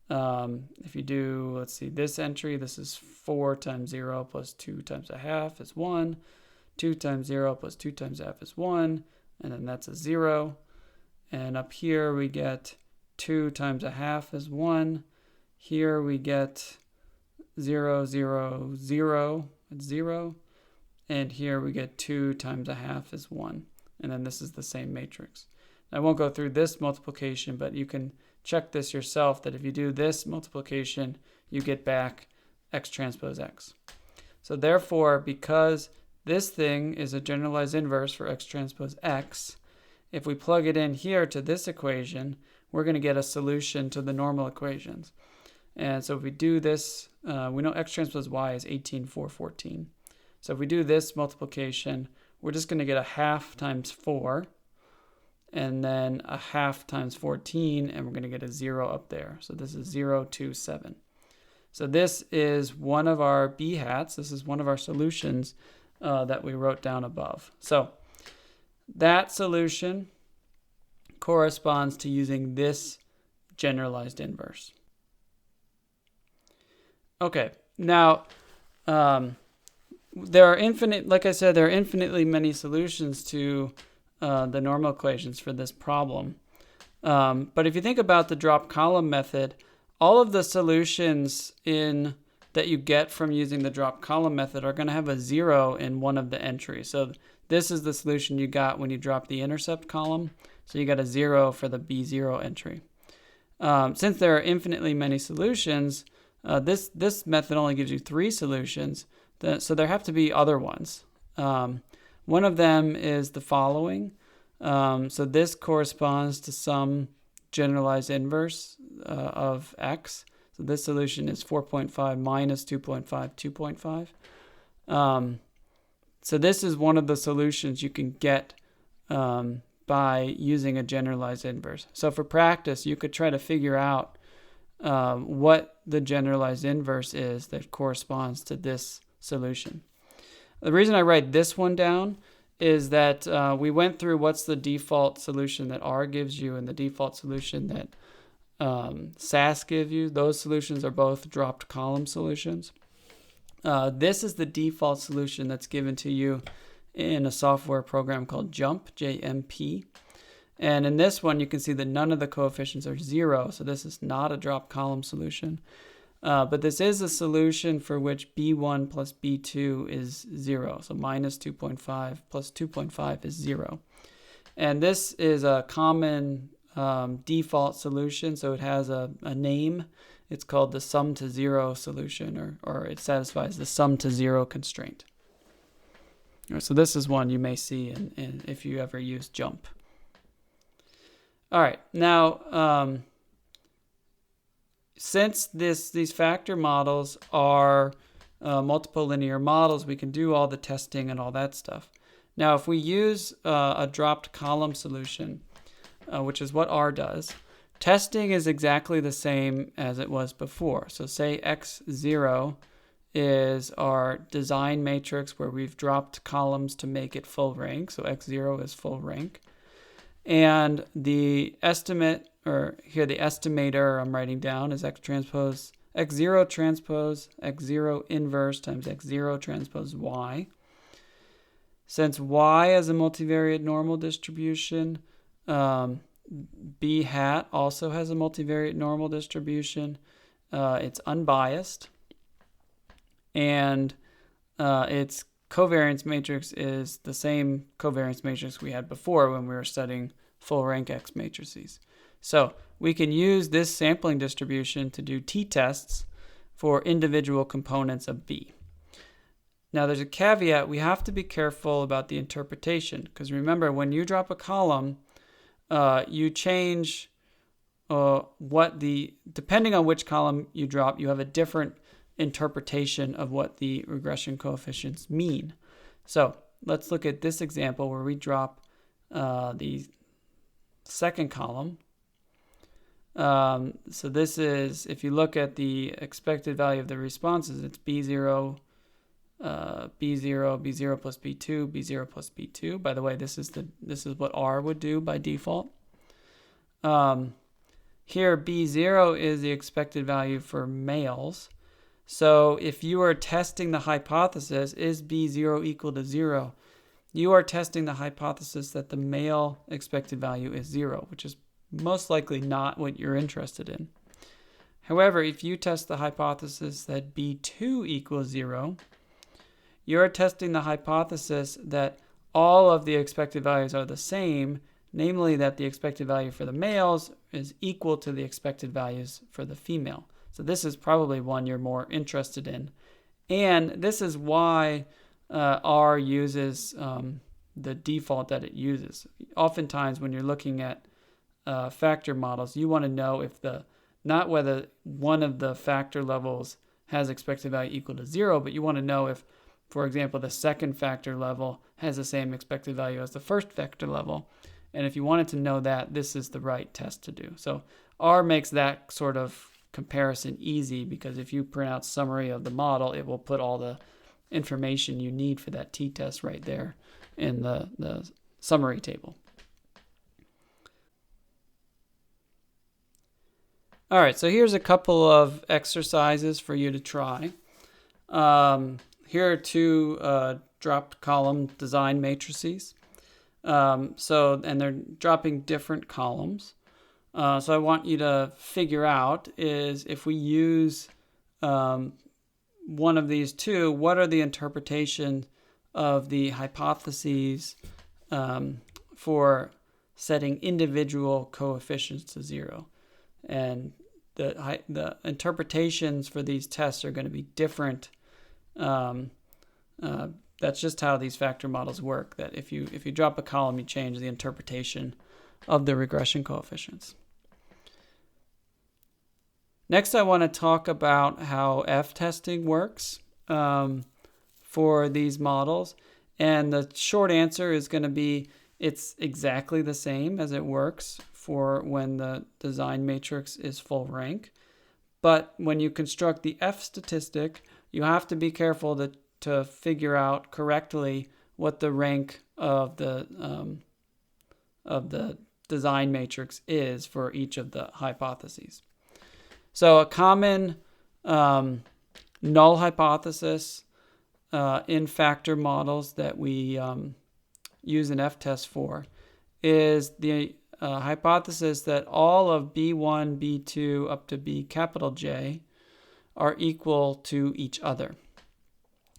If you do, let's see, this entry, this is 4 times 0 plus 2 times a half is 1. 2 times 0 plus 2 times a half is 1. And then that's a 0. And up here we get 2 times a half is 1. Here we get 0, 0, 0, it's 0. And here we get 2 times a half is 1. And then this is the same matrix. I won't go through this multiplication, but you can check this yourself that if you do this multiplication, you get back x transpose x. So therefore, because this thing is a generalized inverse for x transpose x, if we plug it in here to this equation, we're going to get a solution to the normal equations. And so if we do this, we know x transpose y is 18, 4, 14. So if we do this multiplication, we're just going to get a half times 4, and then a half times 14, and we're going to get a 0 up there. So this is 0, 2, 7. So this is one of our b hats. This is one of our solutions that we wrote down above. So that solution corresponds to using this generalized inverse. Okay, now there are infinitely many solutions to the normal equations for this problem. But if you think about the drop column method, all of the solutions that you get from using the drop column method are going to have a 0 in one of the entries. So this is the solution you got when you drop the intercept column. So you got a 0 for the B0 entry. Since there are infinitely many solutions, this method only gives you 3 solutions. So there have to be other ones. One of them is the following. So this corresponds to some generalized inverse of x. So this solution is 4.5 minus 2.5, 2.5. So this is one of the solutions you can get by using a generalized inverse. So for practice, you could try to figure out what the generalized inverse is that corresponds to this solution. The reason I write this one down is that we went through what's the default solution that R gives you and the default solution that SAS gives you. Those solutions are both dropped column solutions. This is the default solution that's given to you in a software program called JMP, J-M-P. And in this one, you can see that none of the coefficients are 0, so this is not a drop column solution. But this is a solution for which B1 plus B2 is 0. So minus 2.5 plus 2.5 is 0. And this is a common default solution, so it has a name. It's called the sum to 0 solution, or it satisfies the sum to 0 constraint. So this is one you may see in if you ever use JMP. All right, now since these factor models are multiple linear models, we can do all the testing and all that stuff. Now, if we use a dropped column solution, which is what R does, testing is exactly the same as it was before. So say X0 is our design matrix where we've dropped columns to make it full rank. So X0 is full rank. And the estimate, or here the estimator I'm writing down is X0 transpose X0 inverse times X0 transpose Y. Since Y is a multivariate normal distribution, B hat also has a multivariate normal distribution. It's unbiased. And its covariance matrix is the same covariance matrix we had before when we were studying full rank X matrices. So we can use this sampling distribution to do t-tests for individual components of B. Now there's a caveat. We have to be careful about the interpretation, because remember, when you drop a column, you change depending on which column you drop, you have a different interpretation of what the regression coefficients mean. So let's look at this example where we drop the second column. So this is, if you look at the expected value of the responses, it's B0, B0, B0 plus B2, B0 plus B2. By the way, this is what R would do by default. Here B0 is the expected value for males. So if you are testing the hypothesis, is B0 equal to 0? You are testing the hypothesis that the male expected value is 0, which is most likely not what you're interested in. However, if you test the hypothesis that B2 equals 0, you're testing the hypothesis that all of the expected values are the same, namely that the expected value for the males is equal to the expected values for the female. So this is probably one you're more interested in. And this is why R uses the default that it uses. Oftentimes when you're looking at factor models, you want to know if not whether one of the factor levels has expected value equal to 0, but you want to know if, for example, the second factor level has the same expected value as the first factor level. And if you wanted to know that, this is the right test to do. So R makes that sort of comparison easy, because if you print out summary of the model, it will put all the information you need for that t-test right there in the summary table. All right, so here's a couple of exercises for you to try. Here are two dropped column design matrices. And they're dropping different columns. So I want you to figure out is if we use one of these two, what are the interpretations of the hypotheses for setting individual coefficients to 0? And the interpretations for these tests are going to be different. That's just how these factor models work, that if you drop a column, you change the interpretation of the regression coefficients. Next, I want to talk about how F-testing works for these models. And the short answer is going to be it's exactly the same as it works for when the design matrix is full rank. But when you construct the F statistic, you have to be careful to figure out correctly what the rank of the design matrix is for each of the hypotheses. So a common null hypothesis in factor models that we use an F-test for is the hypothesis that all of B1, B2 up to B capital J are equal to each other.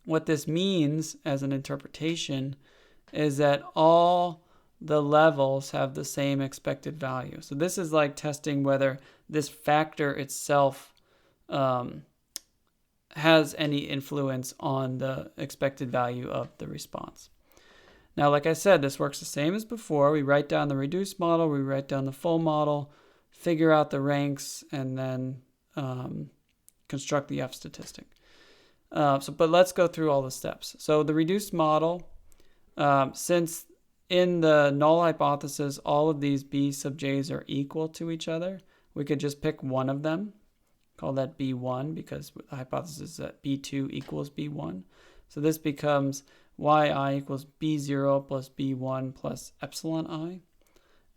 What this means as an interpretation is that all the levels have the same expected value. So this is like testing whether this factor itself has any influence on the expected value of the response. Now, like I said, this works the same as before. We write down the reduced model, we write down the full model, figure out the ranks, and then construct the F statistic. But let's go through all the steps. So the reduced model, since in the null hypothesis, all of these B sub j's are equal to each other, we could just pick one of them, call that B1, because the hypothesis is that B2 equals B1. So this becomes yi equals B0 plus B1 plus epsilon I.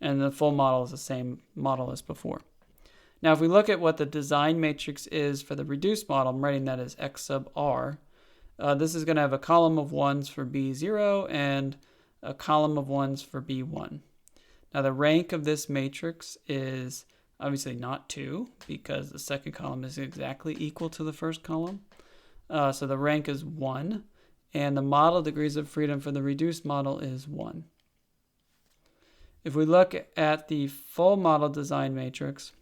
And the full model is the same model as before. Now, if we look at what the design matrix is for the reduced model, I'm writing that as X sub R. This is going to have a column of 1s for B0 and a column of 1s for B1. Now, the rank of this matrix is obviously not 2 because the second column is exactly equal to the first column. So the rank is 1, and the model degrees of freedom for the reduced model is 1. If we look at the full model design matrix,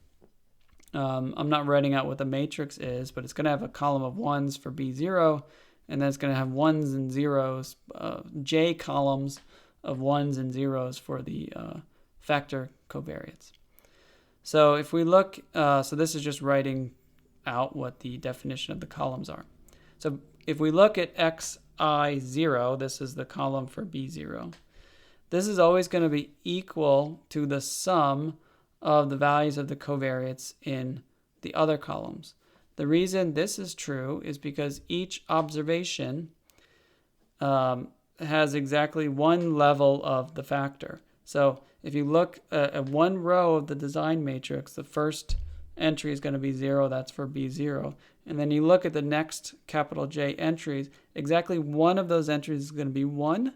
I'm not writing out what the matrix is, but it's going to have a column of 1s for B0, and then it's going to have 1s and 0s, j columns of 1s and 0s for the factor covariates. So if we look, so this is just writing out what the definition of the columns are. So if we look at xi0, this is the column for B0. This is always going to be equal to the sum of the values of the covariates in the other columns. The reason this is true is because each observation has exactly one level of the factor. So if you look at one row of the design matrix, the first entry is going to be 0, that's for B0. And then you look at the next capital J entries, exactly one of those entries is going to be 1,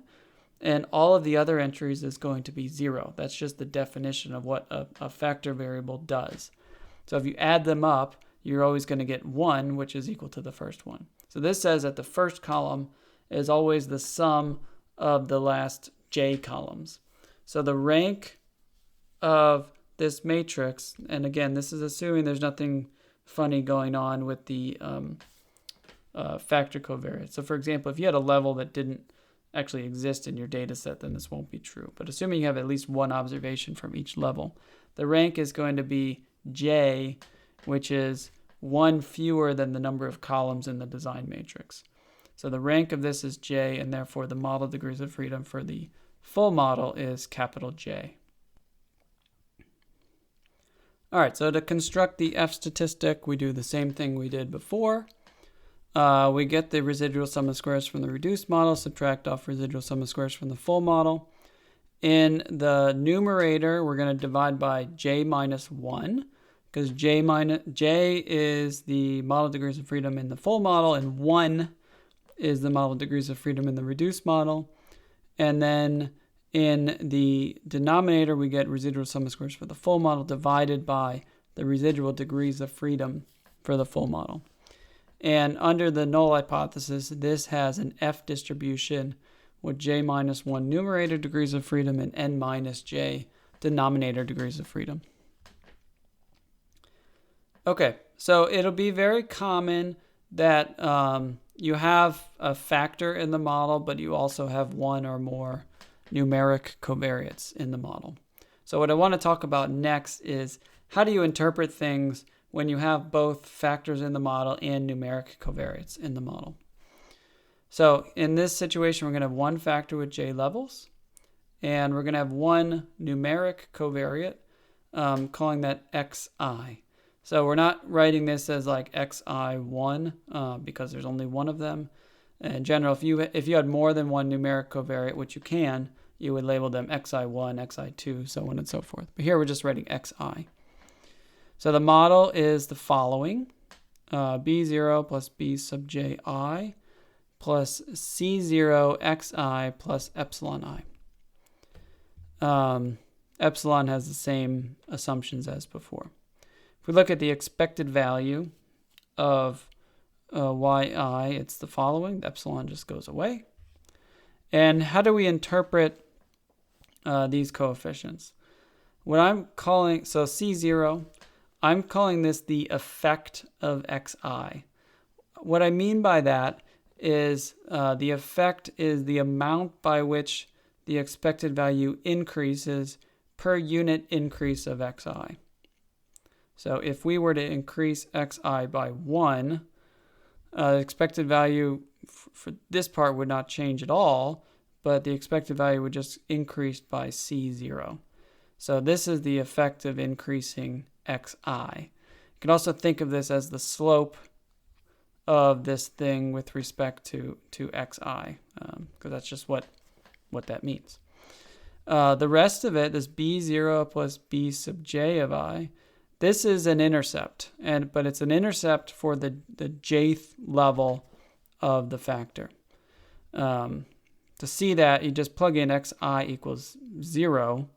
and all of the other entries is going to be 0. That's just the definition of what a factor variable does. So if you add them up, you're always going to get 1, which is equal to the first one. So this says that the first column is always the sum of the last j columns. So the rank of this matrix, and again, this is assuming there's nothing funny going on with the factor covariate. So for example, if you had a level that didn't actually exist in your data set, then this won't be true. But assuming you have at least one observation from each level, the rank is going to be j, which is 1 fewer than the number of columns in the design matrix. So the rank of this is j, and therefore the model degrees of freedom for the full model is capital J. All right, so to construct the F statistic, we do the same thing we did before. We get the residual sum of squares from the reduced model, subtract off residual sum of squares from the full model. In the numerator, we're going to divide by j minus 1, because j is the model degrees of freedom in the full model, and 1 is the model degrees of freedom in the reduced model. And then in the denominator, we get residual sum of squares for the full model divided by the residual degrees of freedom for the full model. And under the null hypothesis, this has an F distribution with j minus 1 numerator degrees of freedom and n minus j denominator degrees of freedom. Okay, so it'll be very common that you have a factor in the model, but you also have one or more numeric covariates in the model. So what I want to talk about next is how do you interpret things when you have both factors in the model and numeric covariates in the model. So in this situation, we're going to have one factor with j levels, and we're going to have one numeric covariate, calling that xi. So we're not writing this as like xi1 because there's only one of them. In general, if you had more than one numeric covariate, which you can, you would label them xi1, xi2, so on and so forth. But here we're just writing xi. So the model is the following: b0 plus b sub ji plus c0 xi plus epsilon I. Epsilon has the same assumptions as before. If we look at the expected value of yi, it's the following. The epsilon just goes away. And how do we interpret these coefficients? What I'm calling, so C0, I'm calling this the effect of xi. What I mean by that is the effect is the amount by which the expected value increases per unit increase of xi. So if we were to increase xi by 1, expected value for this part would not change at all, but the expected value would just increase by c0. So this is the effect of increasing xi. You can also think of this as the slope of this thing with respect to xi, because that's just what that means. The rest of it, this b0 plus b sub j of I, this is an intercept, but it's an intercept for the jth level of the factor. To see that, you just plug in xi equals 0,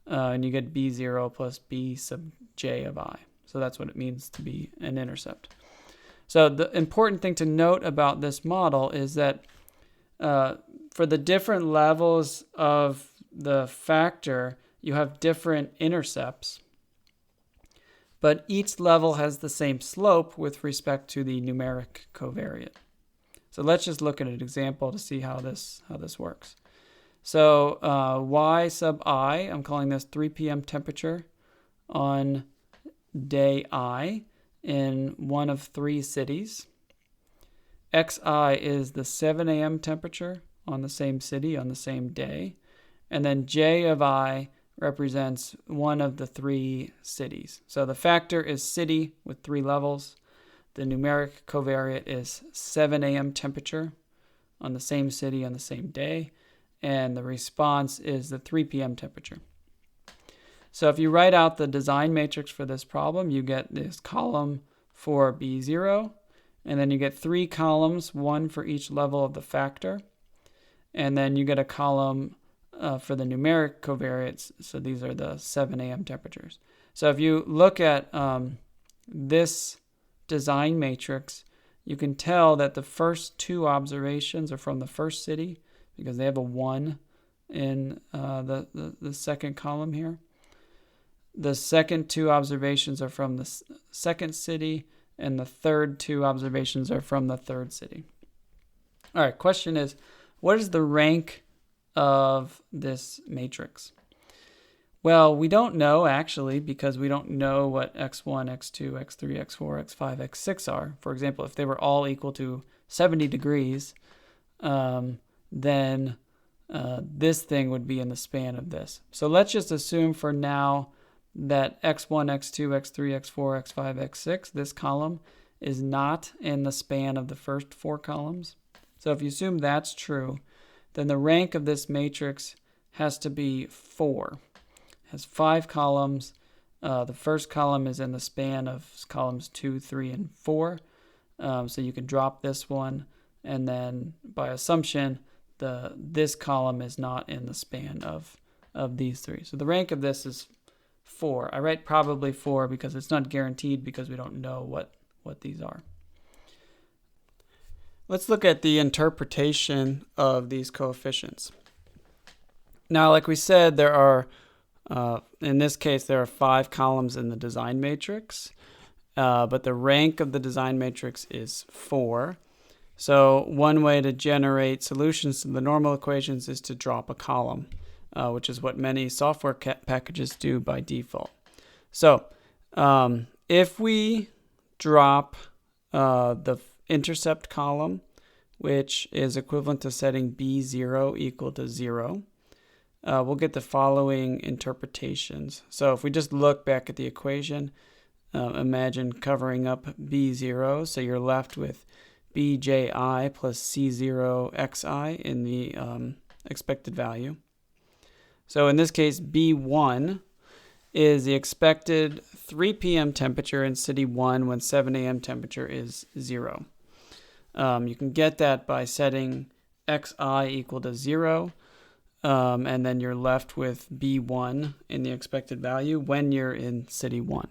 and you get b0 plus b sub j of I. So that's what it means to be an intercept. So the important thing to note about this model is that for the different levels of the factor, you have different intercepts, but each level has the same slope with respect to the numeric covariate. So let's just look at an example to see how this works. So y sub I, I'm calling this 3 p.m. temperature on day I in one of 3 cities. xi is the 7 a.m. temperature on the same city on the same day. And then j of I represents one of the 3 cities. So the factor is city with 3 levels. The numeric covariate is 7 a.m. temperature on the same city on the same day. And the response is the 3 p.m. temperature. So if you write out the design matrix for this problem, you get this column for B0, and then you get 3 columns, 1 for each level of the factor. And then you get a column for the numeric covariates. So these are the 7 a.m. temperatures. So if you look at this design matrix, you can tell that the first 2 observations are from the first city because they have a 1 in the second column here. The second 2 observations are from the second city, and the third 2 observations are from the third city. All right, question is, what is the rank of this matrix? Well, we don't know actually, because we don't know what x1, x2, x3, x4, x5, x6 are. For example, if they were all equal to 70 degrees, then this thing would be in the span of this. So let's just assume for now that x1, x2, x3, x4, x5, x6, this column is not in the span of the first 4 columns. So if you assume that's true, then the rank of this matrix has to be 4. It has 5 columns. The first column is in the span of columns 2, 3, and 4. So you can drop this one, and then by assumption, this column is not in the span of these 3. So the rank of this is 4. I write probably 4 because it's not guaranteed because we don't know what these are. Let's look at the interpretation of these coefficients. Now, like we said, there are, in this case, there are 5 columns in the design matrix, but the rank of the design matrix is 4. So one way to generate solutions to the normal equations is to drop a column, which is what many software packages do by default. So if we drop the intercept column, which is equivalent to setting B0 equal to 0, we'll get the following interpretations. So if we just look back at the equation, imagine covering up B0, so you're left with BJI plus C0XI in the expected value. So in this case, B1 is the expected 3 p.m. temperature in city 1 when 7 a.m. temperature is 0. You can get that by setting xi equal to 0, and then you're left with B1 in the expected value when you're in city 1.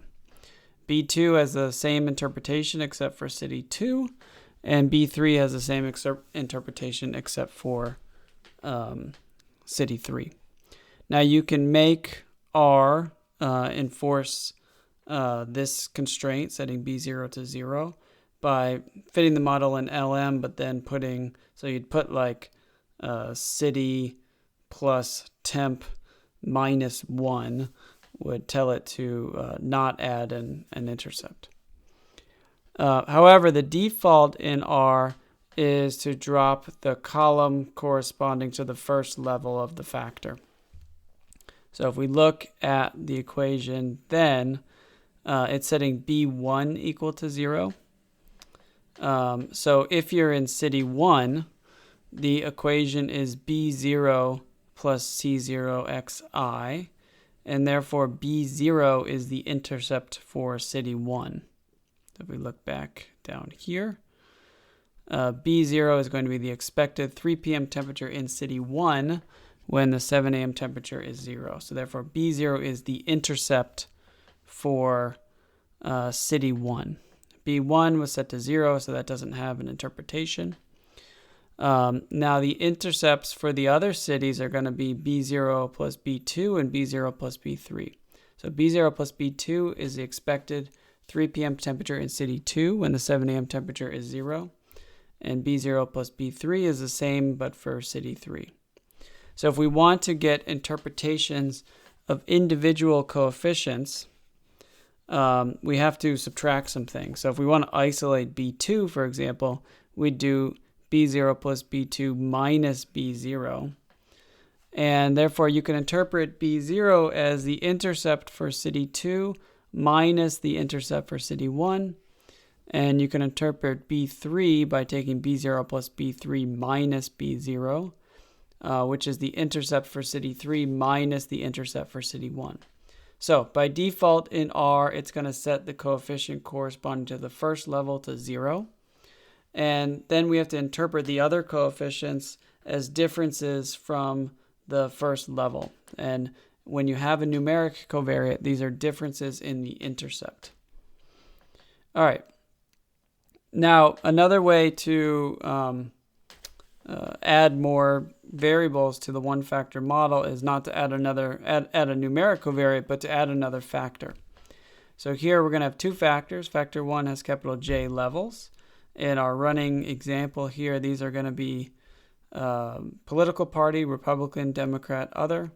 B2 has the same interpretation except for city 2, and B3 has the same interpretation except for city 3. Now you can make R enforce this constraint, setting B0 to 0, by fitting the model in LM, but then putting, so you'd put like city plus temp minus 1 would tell it to not add an intercept. However, the default in R is to drop the column corresponding to the first level of the factor. So if we look at the equation, then it's setting B1 equal to 0. So if you're in city 1, the equation is B0 plus C0 xi, and therefore B0 is the intercept for city 1. If we look back down here, B0 is going to be the expected 3 p.m. temperature in city 1 when the 7 a.m. temperature is 0. So therefore B0 is the intercept for city 1. B1 was set to 0, so that doesn't have an interpretation. Now the intercepts for the other cities are going to be B0 plus B2 and B0 plus B3. So B0 plus B2 is the expected 3 p.m. temperature in city 2 when the 7 a.m. temperature is 0. And B0 plus B3 is the same but for city 3. So if we want to get interpretations of individual coefficients, we have to subtract some things. So if we want to isolate B2, for example, we do B0 plus B2 minus B0. And therefore, you can interpret B0 as the intercept for city 2 minus the intercept for city 1. And you can interpret B3 by taking B0 plus B3 minus B0, which is the intercept for city 3 minus the intercept for city 1. So by default in R, it's going to set the coefficient corresponding to the first level to 0. And then we have to interpret the other coefficients as differences from the first level. And when you have a numeric covariate, these are differences in the intercept. All right. Now, another way to add more variables to the one-factor model is not to add a numeric covariate, but to add another factor. So here we're going to have two factors. Factor 1 has capital J levels. In our running example here, these are going to be political party, Republican, Democrat, other.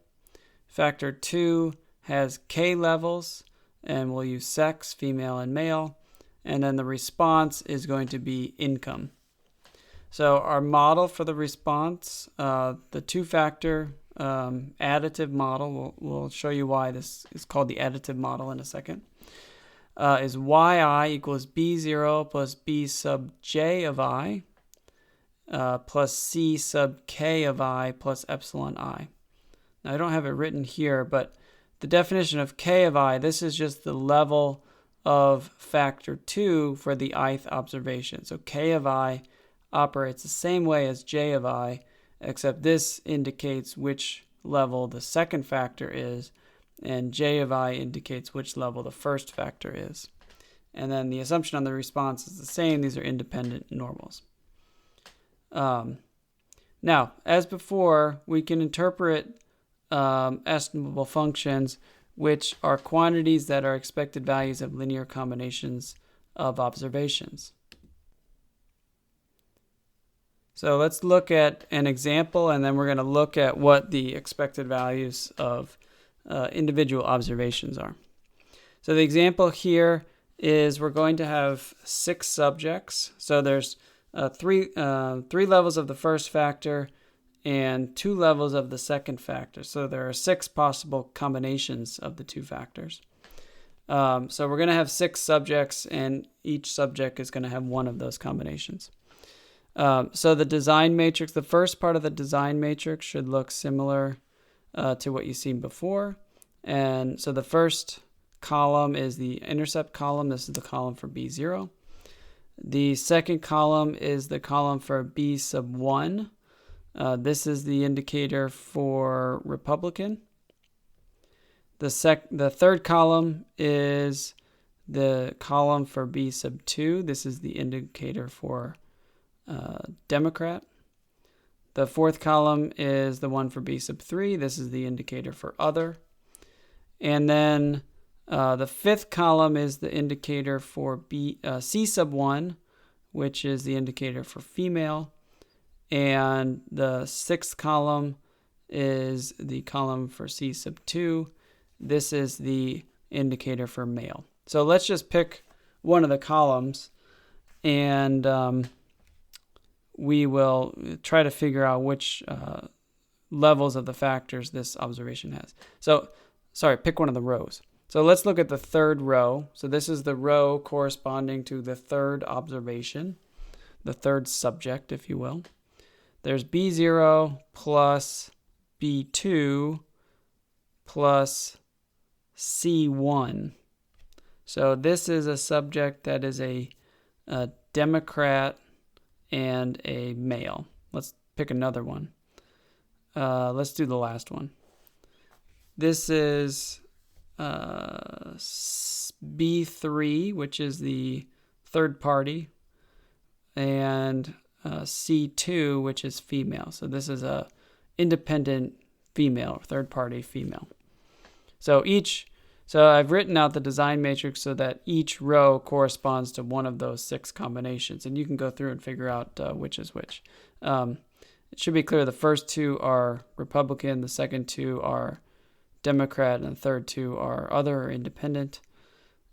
Factor 2 has K levels, and we'll use sex, female and male. And then the response is going to be income. So our model for the response, the two-factor additive model, we'll show you why this is called the additive model in a second, is yi equals b0 plus b sub j of I plus c sub k of I plus epsilon I. Now I don't have it written here, but the definition of k of I, this is just the level of factor 2 for the ith observation. So k of I operates the same way as j of I, except this indicates which level the second factor is, and j of I indicates which level the first factor is. And then the assumption on the response is the same. These are independent normals. Now, as before, we can interpret estimable functions, which are quantities that are expected values of linear combinations of observations. So let's look at an example, and then we're going to look at what the expected values of individual observations are. So the example here is we're going to have 6 subjects. So there's three levels of the first factor and 2 levels of the second factor. So there are 6 possible combinations of the 2 factors. So we're going to have 6 subjects, and each subject is going to have one of those combinations. So the design matrix, the first part of the design matrix should look similar to what you've seen before. And so the first column is the intercept column. This is the column for B0. The second column is the column for B sub 1. This is the indicator for Republican. The third column is the column for B sub 2. This is the indicator for Democrat. The fourth column is the one for B sub 3. This is the indicator for other. And then the fifth column is the indicator for C sub 1, which is the indicator for female. And the sixth column is the column for C sub 2. this is the indicator for male. So let's just pick one of the columns, and we will try to figure out which levels of the factors this observation has. So, sorry, pick one of the rows. So let's look at the third row. So this is the row corresponding to the third observation, the third subject, if you will. There's B0 plus B2 plus C1. So this is a subject that is a Democrat and a male. Let's pick another one. Let's do the last one. This is B3, which is the third party, and C2, which is female. So this is a independent female, third party female. So I've written out the design matrix so that each row corresponds to one of those 6 combinations, and you can go through and figure out which is which. It should be clear the first 2 are Republican, the second 2 are Democrat, and the third 2 are other or independent,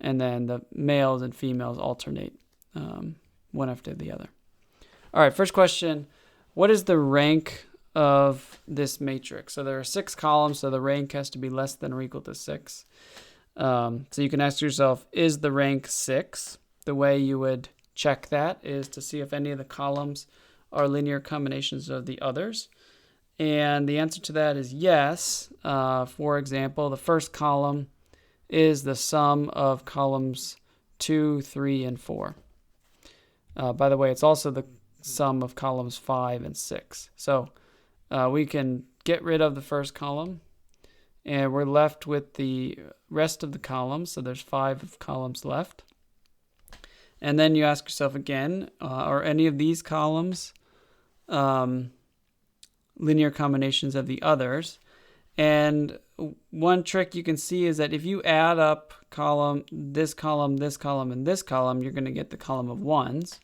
and then the males and females alternate one after the other. All right, first question, what is the rank of this matrix? So there are 6 columns, so the rank has to be less than or equal to 6. So you can ask yourself, is the rank 6? The way you would check that is to see if any of the columns are linear combinations of the others. And the answer to that is yes. For example, the first column is the sum of columns 2, 3, and 4. By the way, it's also the sum of columns 5 and 6. So we can get rid of the first column, and we're left with the rest of the columns. So there's 5 columns left. And then you ask yourself again, are any of these columns linear combinations of the others? And one trick you can see is that if you add up this column, and this column, you're going to get the column of 1s.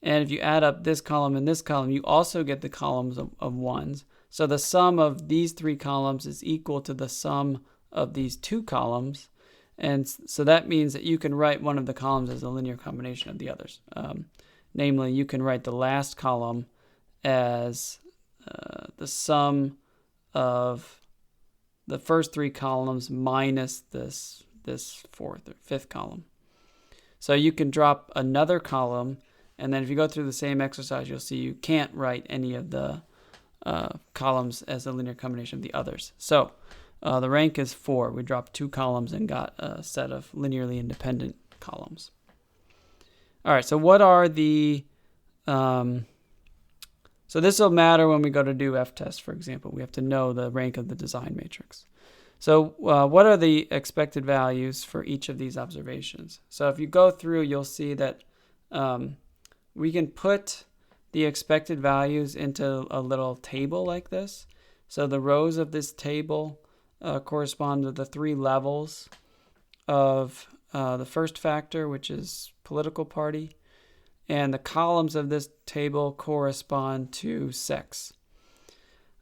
And if you add up this column and this column, you also get the columns of 1s. So the sum of these 3 columns is equal to the sum of these 2 columns. And so that means that you can write one of the columns as a linear combination of the others. Namely, you can write the last column as the sum of the first 3 columns minus this 4th or 5th column. So you can drop another column, and then if you go through the same exercise, you'll see you can't write any of the columns as a linear combination of the others. So the rank is 4. We dropped 2 columns and got a set of linearly independent columns. All right, so what are the... So this will matter when we go to do F-test, for example. We have to know the rank of the design matrix. So what are the expected values for each of these observations? So if you go through, you'll see that we can put the expected values into a little table like this. So the rows of this table correspond to the 3 levels of the first factor, which is political party. And the columns of this table correspond to sex.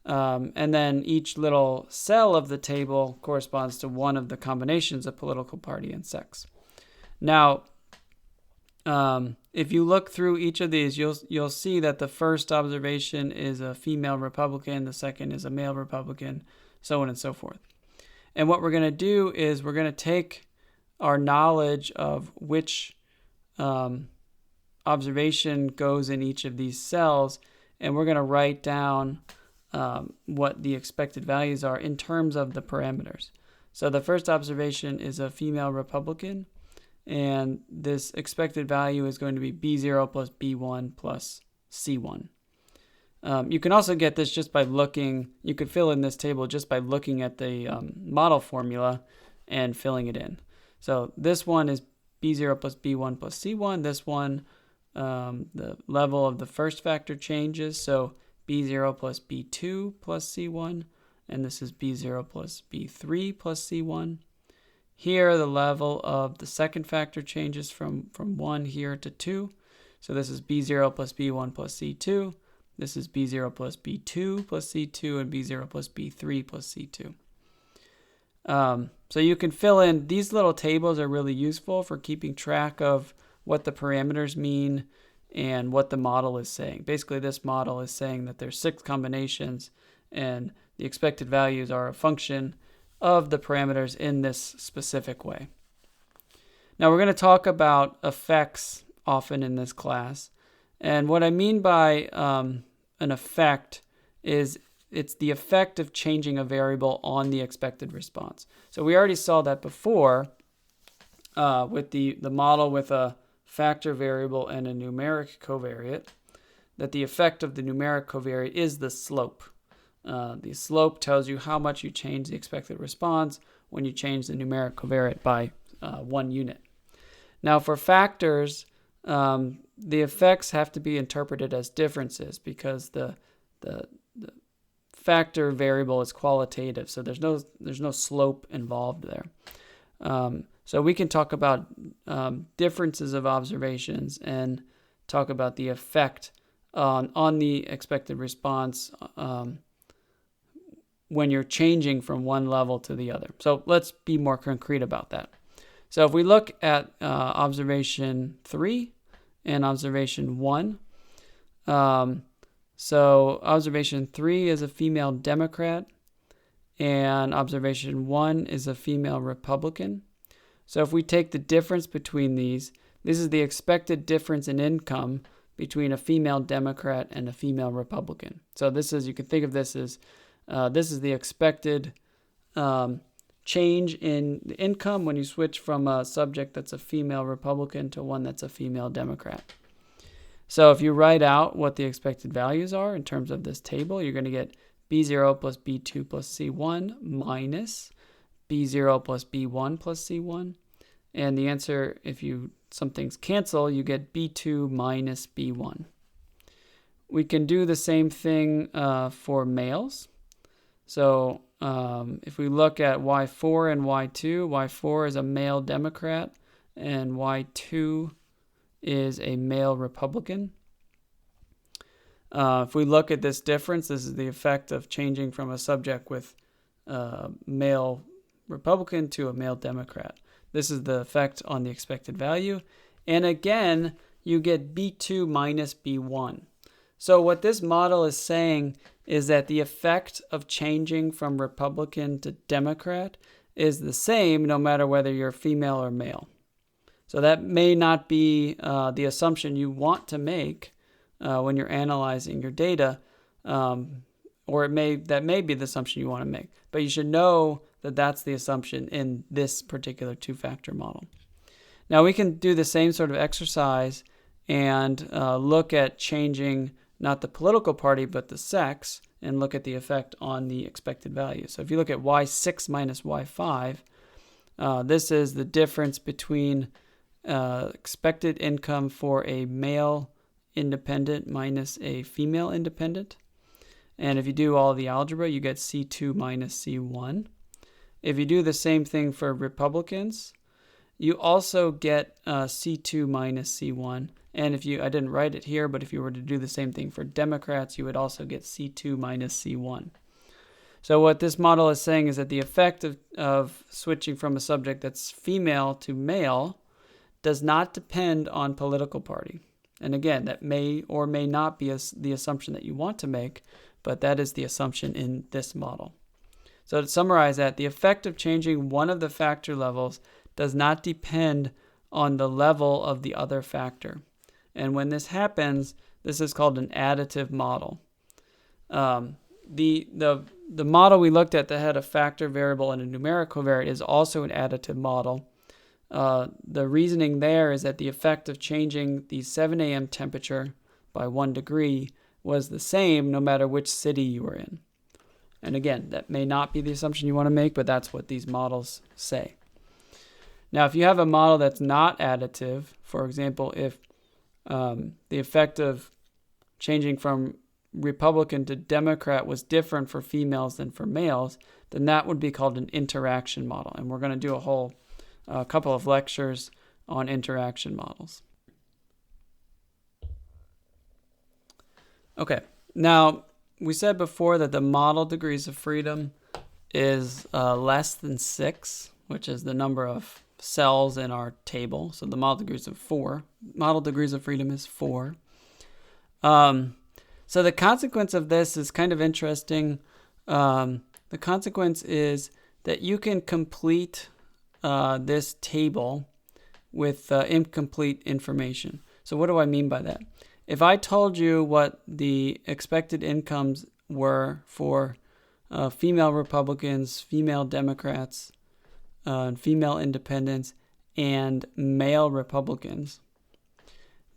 And then each little cell of the table corresponds to one of the combinations of political party and sex. Now, if you look through each of these, you'll see that the first observation is a female Republican, the second is a male Republican, so on and so forth. And what we're going to do is we're going to take our knowledge of which observation goes in each of these cells, and we're going to write down what the expected values are in terms of the parameters. So the first observation is a female Republican, and this expected value is going to be B0 plus B1 plus C1. You can also get this just by looking, you could fill in this table just by looking at the model formula and filling it in. So this one is B0 plus B1 plus C1. This one, the level of the first factor changes, so B0 plus B2 plus C1, and this is B0 plus B3 plus C1. Here, the level of the second factor changes from 1 here to 2. So this is B0 plus B1 plus C2. This is B0 plus B2 plus C2, and B0 plus B3 plus C2. So you can fill in, these little tables are really useful for keeping track of what the parameters mean and what the model is saying. Basically, this model is saying that there's 6 combinations and the expected values are a function of the parameters in this specific way. Now we're going to talk about effects often in this class. And what I mean by an effect is it's the effect of changing a variable on the expected response. So we already saw that before with the model with a factor variable and a numeric covariate, that the effect of the numeric covariate is the slope. The slope tells you how much you change the expected response when you change the numeric covariate by 1 unit. Now for factors, the effects have to be interpreted as differences because the factor variable is qualitative, so there's no slope involved there. So we can talk about differences of observations and talk about the effect on the expected response when you're changing from one level to the other. So let's be more concrete about that. So if we look at observation 3 and observation 1, so observation 3 is a female Democrat and observation 1 is a female Republican. So if we take the difference between these, this is the expected difference in income between a female Democrat and a female Republican. So this is, you can think of this as, this is the expected change in the income when you switch from a subject that's a female Republican to one that's a female Democrat. So if you write out what the expected values are in terms of this table, you're going to get B0 plus B2 plus C1 minus B0 plus B1 plus C1. And the answer, if some things cancel, you get B2 minus B1. We can do the same thing for males. So if we look at Y4 and Y2, Y4 is a male Democrat and Y2 is a male Republican. If we look at this difference, this is the effect of changing from a subject with male Republican to a male Democrat. This is the effect on the expected value. And again, you get B2 minus B1. So what this model is saying is that the effect of changing from Republican to Democrat is the same no matter whether you're female or male. So that may not be the assumption you want to make when you're analyzing your data, or that may be the assumption you want to make. But you should know that that's the assumption in this particular two-factor model. Now we can do the same sort of exercise and look at changing not the political party but the sex and look at the effect on the expected value. So if you look at Y6 minus Y5, this is the difference between expected income for a male independent minus a female independent. And if you do all the algebra, you get C2 minus C1. If you do the same thing for Republicans, you also get C2 minus C1. And I didn't write it here, but if you were to do the same thing for Democrats, you would also get C2 minus C1. So what this model is saying is that the effect of switching from a subject that's female to male does not depend on political party. And again, that may or may not be the assumption that you want to make, but that is the assumption in this model. So to summarize that, the effect of changing one of the factor levels does not depend on the level of the other factor. And when this happens, this is called an additive model. The model we looked at that had a factor variable and a numeric covariate is also an additive model. The reasoning there is that the effect of changing the 7 a.m. temperature by 1 degree was the same no matter which city you were in. And again, that may not be the assumption you want to make, but that's what these models say. Now, if you have a model that's not additive, for example, if the effect of changing from Republican to Democrat was different for females than for males, then that would be called an interaction model. And we're going to do a couple of lectures on interaction models. Okay, now we said before that the model degrees of freedom is less than 6, which is the number of cells in our table. So the model degrees of 4. Model degrees of freedom is 4. So the consequence of this is kind of interesting. The consequence is that you can complete this table with incomplete information. So what do I mean by that? If I told you what the expected incomes were for female Republicans, female Democrats, female independents, and male Republicans,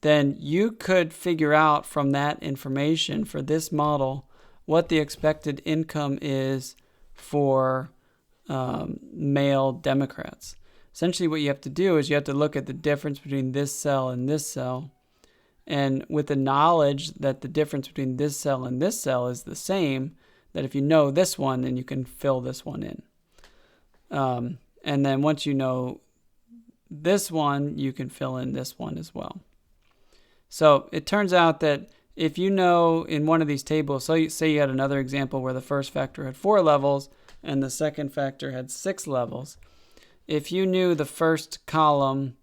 then you could figure out from that information for this model what the expected income is for male Democrats. Essentially what you have to do is you have to look at the difference between this cell and this cell, and with the knowledge that the difference between this cell and this cell is the same, that if you know this one, then you can fill this one in. And then once you know this one, you can fill in this one as well. So it turns out that if you know in one of these tables, so say you had another example where the first factor had 4 levels and the second factor had 6 levels. If you knew the first column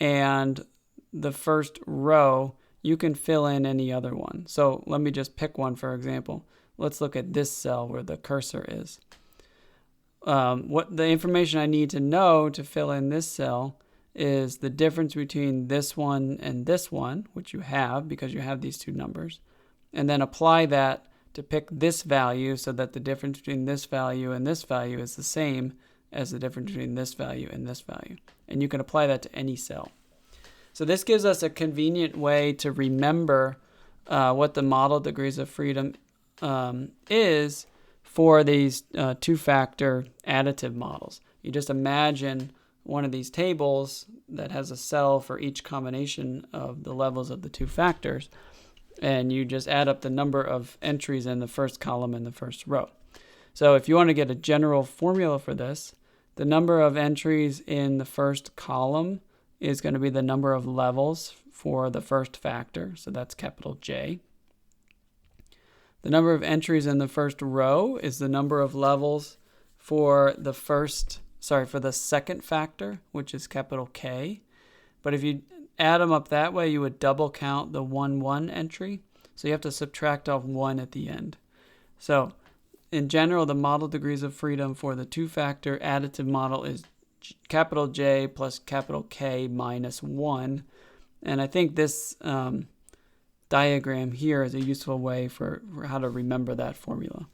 and the first row, you can fill in any other one. So let me just pick one for example. Let's look at this cell where the cursor is. What the information I need to know to fill in this cell is the difference between this one and this one, which you have because you have these two numbers, and then apply that to pick this value so that the difference between this value and this value is the same as the difference between this value and this value. And you can apply that to any cell. So this gives us a convenient way to remember what the model degrees of freedom is for these two-factor additive models. You just imagine one of these tables that has a cell for each combination of the levels of the two factors, and you just add up the number of entries in the first column and the first row. So if you want to get a general formula for this, the number of entries in the first column is going to be the number of levels for the first factor, so that's capital J. The number of entries in the first row is the number of levels for the second factor, which is capital K. But if you add them up that way, you would double count the 1, 1 entry. So you have to subtract off 1 at the end. So in general, the model degrees of freedom for the two-factor additive model is capital J plus capital K minus 1. And I think this diagram here is a useful way for how to remember that formula.